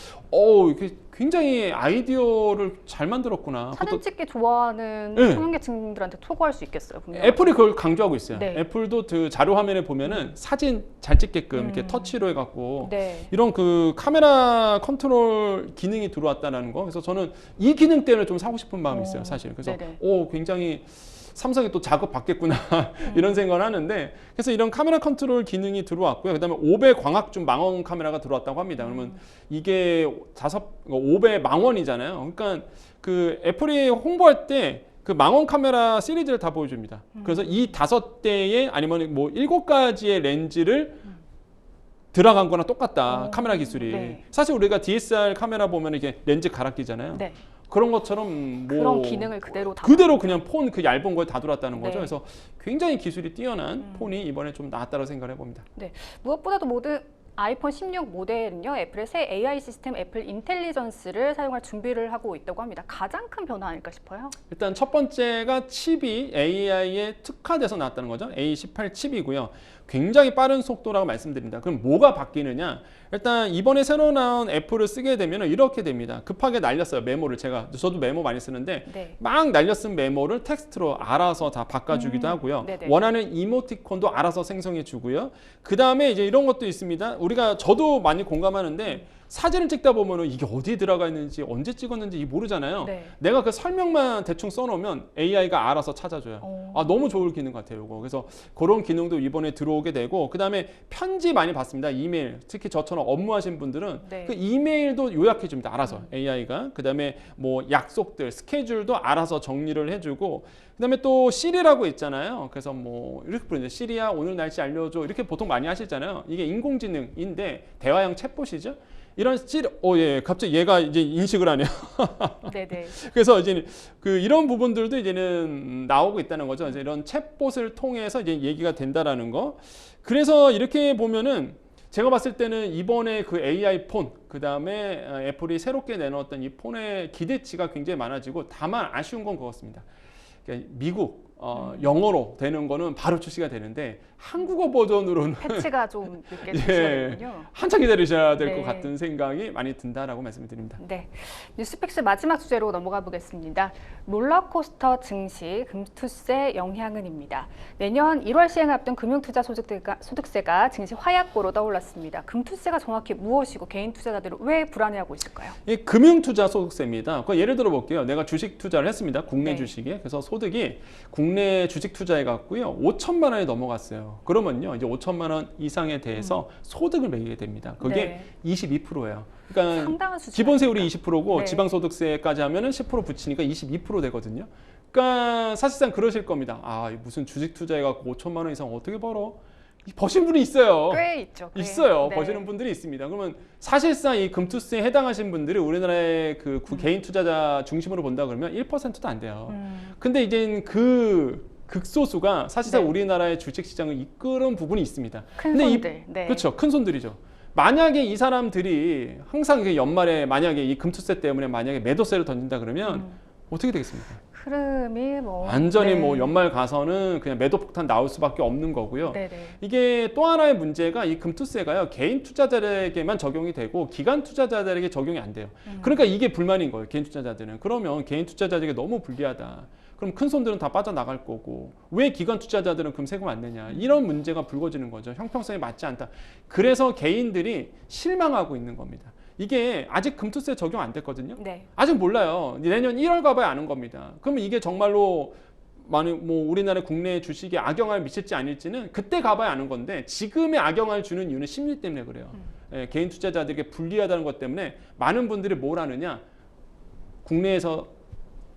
이게 굉장히 아이디어를 잘 만들었구나. 사진 찍기 좋아하는 네. 청년계층들한테 토구할 수 있겠어요. 분명히. 애플이 그걸 강조하고 있어요. 네. 애플도 그 자료 화면에 보면은 사진 잘 찍게끔 이렇게 터치로 해갖고 네. 이런 그 카메라 컨트롤 기능이 들어왔다는 거. 그래서 저는 이 기능 때문에 좀 사고 싶은 마음이 있어요, 사실. 그래서 네네. 굉장히 삼성이 또 작업 받겠구나 이런 생각을 하는데, 그래서 이런 카메라 컨트롤 기능이 들어왔고요. 그다음에 5배 광학줌 망원 카메라가 들어왔다고 합니다. 그러면 이게 5배 망원이잖아요. 그러니까 그 애플이 홍보할 때 그 망원 카메라 시리즈를 다 보여줍니다. 그래서 이 5대의 아니면 뭐 7가지의 렌즈를 들어간 거나 똑같다. 카메라 기술이. 네. 사실 우리가 DSLR 카메라 보면 이게 렌즈 갈아 끼잖아요. 네. 그런 것처럼 뭐 그런 기능을 그대로 다 그대로 그냥 폰 그 얇은 거에 다 들어왔다는 거죠. 네. 그래서 굉장히 기술이 뛰어난 폰이 이번에 좀 나왔다고 생각을 해봅니다. 네. 무엇보다도 모든 아이폰 16 모델은요, 애플의 새 AI 시스템 애플 인텔리전스를 사용할 준비를 하고 있다고 합니다. 가장 큰 변화 아닐까 싶어요. 일단 첫 번째가 칩이 AI에 특화돼서 나왔다는 거죠. A18 칩이고요. 굉장히 빠른 속도라고 말씀드립니다. 그럼 뭐가 바뀌느냐? 일단 이번에 새로 나온 애플을 쓰게 되면 이렇게 됩니다. 급하게 날렸어요. 메모를. 저도 메모 많이 쓰는데 네. 막 날려 쓴 메모를 텍스트로 알아서 다 바꿔주기도 하고요. 네네. 원하는 이모티콘도 알아서 생성해 주고요. 그 다음에 이제 이런 것도 있습니다. 저도 많이 공감하는데 사진을 찍다 보면은 이게 어디에 들어가 있는지 언제 찍었는지 모르잖아요. 네. 내가 그 설명만 대충 써놓으면 AI가 알아서 찾아줘요. 너무 좋은 기능 같아요, 이거. 그래서 그런 기능도 이번에 들어오게 되고, 그 다음에 편지 많이 받습니다. 이메일. 특히 저처럼 업무하신 분들은 네. 그 이메일도 요약해줍니다. 알아서 AI가. 그 다음에 뭐 약속들, 스케줄도 알아서 정리를 해주고, 그 다음에 또 시리라고 있잖아요. 그래서 뭐 이렇게 부르는데, 시리야 오늘 날씨 알려줘. 이렇게 보통 많이 하시잖아요. 이게 인공지능인데 대화형 챗봇이죠. 이런 예, 갑자기 얘가 이제 인식을 하네요. 네네. 그래서 이제 그 이런 부분들도 이제는 나오고 있다는 거죠. 이제 이런 챗봇을 통해서 이제 얘기가 된다라는 거. 그래서 이렇게 보면은 제가 봤을 때는 이번에 그 AI 폰, 그 다음에 애플이 새롭게 내놓았던 이 폰의 기대치가 굉장히 많아지고, 다만 아쉬운 건 그렇습니다. 그러니까 미국 영어로 되는 거는 바로 출시가 되는데 한국어 버전으로는 패치가 좀 늦게 예, 출시되거든요. 한참 기다리셔야 될 것 네. 같은 생각이 많이 든다라고 말씀을 드립니다. 네, 뉴스픽스 마지막 주제로 넘어가 보겠습니다. 롤러코스터 증시 금투세 영향은입니다. 내년 1월 시행을 앞둔 금융투자소득세가 증시 화약고로 떠올랐습니다. 금투세가 정확히 무엇이고 개인 투자자들은 왜 불안해하고 있을까요? 이 금융투자소득세입니다. 예를 들어 볼게요. 내가 주식 투자를 했습니다. 국내 네. 주식에. 그래서 소득이 국내 주식 투자해 갖고요. 5천만 원이 넘어갔어요. 그러면요. 이제 5천만 원 이상에 대해서 소득을 매기게 됩니다. 그게 네. 22%예요. 그러니까 상당한 수준. 기본세율이 20%고 네. 지방소득세까지 하면은 10% 붙이니까 22% 되거든요. 그러니까 사실상 그러실 겁니다. 무슨 주식 투자해 갖고 5천만 원 이상 어떻게 벌어? 버시는 분이 있어요. 꽤 있죠. 꽤. 있어요. 네. 버시는 분들이 있습니다. 그러면 사실상 이 금투세에 해당하신 분들이 우리나라의 그 개인 투자자 중심으로 본다 그러면 1%도 안 돼요. 근데 이제 그 극소수가 사실상 네. 우리나라의 주식 시장을 이끄는 부분이 있습니다. 큰 근데 손들. 네. 그렇죠. 큰 손들이죠. 만약에 이 사람들이 항상 이게 연말에 만약에 이 금투세 때문에 만약에 매도세를 던진다 그러면 어떻게 되겠습니까? 흐름이 뭐 완전히 네. 뭐 연말 가서는 그냥 매도 폭탄 나올 수밖에 없는 거고요. 네네. 이게 또 하나의 문제가 이 금투세가요. 개인 투자자에게만 적용이 되고 기관 투자자들에게 적용이 안 돼요. 그러니까 이게 불만인 거예요. 개인 투자자들은. 그러면 개인 투자자들에게 너무 불리하다. 그럼 큰 손들은 다 빠져나갈 거고 왜 기관 투자자들은 그럼 세금 안 내냐. 이런 문제가 불거지는 거죠. 형평성에 맞지 않다. 그래서 개인들이 실망하고 있는 겁니다. 이게 아직 금투세 적용 안 됐거든요. 네. 아직 몰라요. 내년 1월 가봐야 아는 겁니다. 그러면 이게 정말로 뭐 우리나라 국내 주식에 악영향을 미칠지 아닐지는 그때 가봐야 아는 건데 지금의 악영향을 주는 이유는 심리 때문에 그래요. 예, 개인 투자자들에게 불리하다는 것 때문에 많은 분들이 뭘 하느냐. 국내에서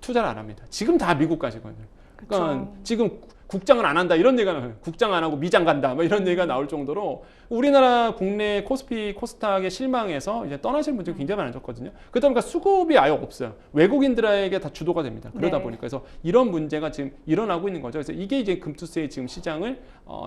투자를 안 합니다. 지금 다 미국 가시거든요. 그러니까 그쵸. 지금 국장은 안 한다 이런 얘기가 나와요. 국장 안 하고 미장 간다 뭐 이런 얘기가 나올 정도로 우리나라 국내 코스피 코스닥에 실망해서 이제 떠나시는 분들이 굉장히 많아졌거든요. 그러다 보니까 수급이 아예 없어요. 외국인들에게 다 주도가 됩니다. 그러다 네. 보니까 그래서 이런 문제가 지금 일어나고 있는 거죠. 그래서 이게 이제 금투세의 지금 시장을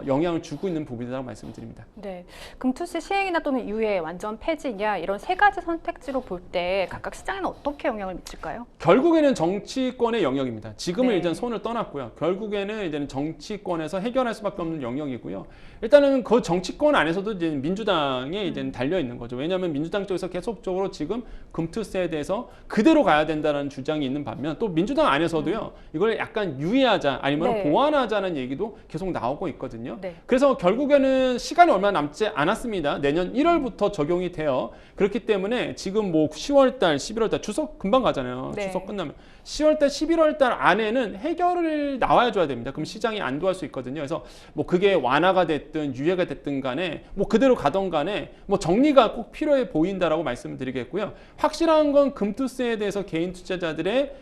영향을 주고 있는 부분이라고 말씀드립니다. 네, 금투세 시행이나 또는 이후에 완전 폐지냐 이런 세 가지 선택지로 볼 때 각각 시장에는 어떻게 영향을 미칠까요? 결국에는 정치권의 영역입니다. 지금은 네. 일단 손을 떠났고요. 결국에는 이제는 정치권에서 해결할 수밖에 없는 영역이고요. 일단은 그 정치권 안에서도 이제 민주당에 이제 달려 있는 거죠. 왜냐하면 민주당 쪽에서 계속적으로 지금 금투세에 대해서 그대로 가야 된다는 주장이 있는 반면 또 민주당 안에서도요. 이걸 약간 유예하자 아니면 네. 보완하자는 얘기도 계속 나오고 있거든요. 네. 그래서 결국에는 시간이 얼마 남지 않았습니다. 내년 1월부터 적용이 돼요. 그렇기 때문에 지금 뭐 10월 달, 11월 달 추석 금방 가잖아요. 네. 추석 끝나면 10월 달, 11월 달 안에는 해결을 나와야 줘야 됩니다. 그럼 시장이 안도할 수 있거든요. 그래서 뭐 그게 완화가 됐든 유예가 됐든 간에 뭐 그대로 가던 간에 뭐 정리가 꼭 필요해 보인다라고 말씀을 드리겠고요. 확실한 건 금투세에 대해서 개인 투자자들의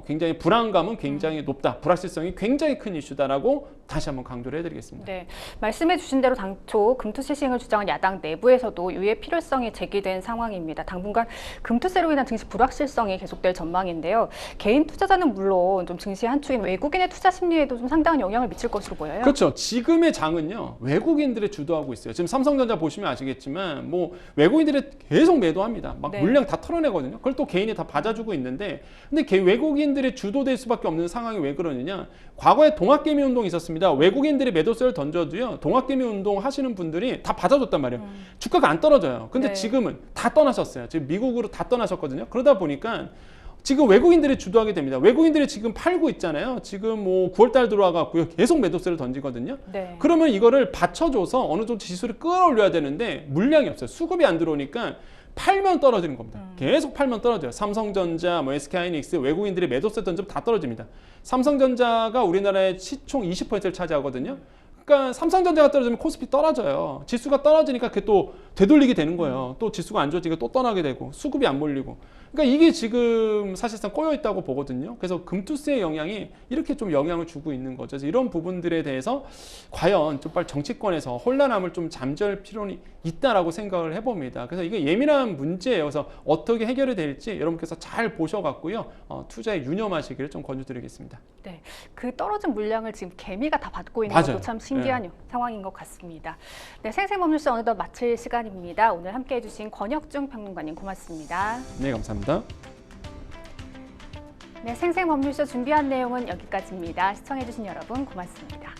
굉장히 불안감은 굉장히 높다. 불확실성이 굉장히 큰 이슈다라고 다시 한번 강조를 해드리겠습니다. 네, 말씀해 주신 대로 당초 금투세 시행을 주장한 야당 내부에서도 유예 필요성이 제기된 상황입니다. 당분간 금투세로 인한 증시 불확실성이 계속될 전망인데요. 개인 투자자는 물론 좀 증시 한 축인 외국인의 투자 심리에도 좀 상당한 영향을 미칠 것으로 보여요. 그렇죠. 지금의 장은요. 외국인들이 주도하고 있어요. 지금 삼성전자 보시면 아시겠지만 뭐 외국인들이 계속 매도합니다. 막 네. 물량 다 털어내거든요. 그걸 또 개인이 다 받아주고 있는데 근데 외국인들이 주도될 수밖에 없는 상황이 왜 그러느냐. 과거에 동학개미 운동이 있었습니다. 외국인들이 매도세를 던져도요. 동학개미 운동 하시는 분들이 다 받아줬단 말이에요. 주가가 안 떨어져요. 근데 네. 지금은 다 떠나셨어요. 지금 미국으로 다 떠나셨거든요. 그러다 보니까 지금 외국인들이 주도하게 됩니다. 외국인들이 지금 팔고 있잖아요. 지금 뭐 9월달 들어와갖고요. 계속 매도세를 던지거든요. 네. 그러면 이거를 받쳐줘서 어느 정도 지수를 끌어올려야 되는데 물량이 없어요. 수급이 안 들어오니까 팔면 떨어지는 겁니다. 계속 팔면 떨어져요. 삼성전자, 뭐 SK하이닉스, 외국인들이 매도세 던지면 다 떨어집니다. 삼성전자가 우리나라의 시총 20%를 차지하거든요. 그러니까 삼성전자가 떨어지면 코스피 떨어져요. 지수가 떨어지니까 그게 또 되돌리게 되는 거예요. 또 지수가 안 좋아지니까 또 떠나게 되고 수급이 안 몰리고. 그러니까 이게 지금 사실상 꼬여 있다고 보거든요. 그래서 금투세의 영향이 이렇게 좀 영향을 주고 있는 거죠. 그래서 이런 부분들에 대해서 과연 좀 빨리 정치권에서 혼란함을 좀 잠재울 필요는 있다라고 생각을 해봅니다. 그래서 이게 예민한 문제예요. 그래서 어떻게 해결이 될지 여러분께서 잘 보셔갖고요. 투자에 유념하시기를 좀 권유드리겠습니다. 네, 그 떨어진 물량을 지금 개미가 다 받고 있는 맞아요. 것도 참 신기한 상황인 것 같습니다. 네, 생생법률시 어느덧 마칠 시간입니다. 오늘 함께해 주신 권혁중 평론가님 고맙습니다. 네, 감사합니다. 네, 생생법률쇼 준비한 내용은 여기까지입니다. 시청해 주신 여러분 고맙습니다.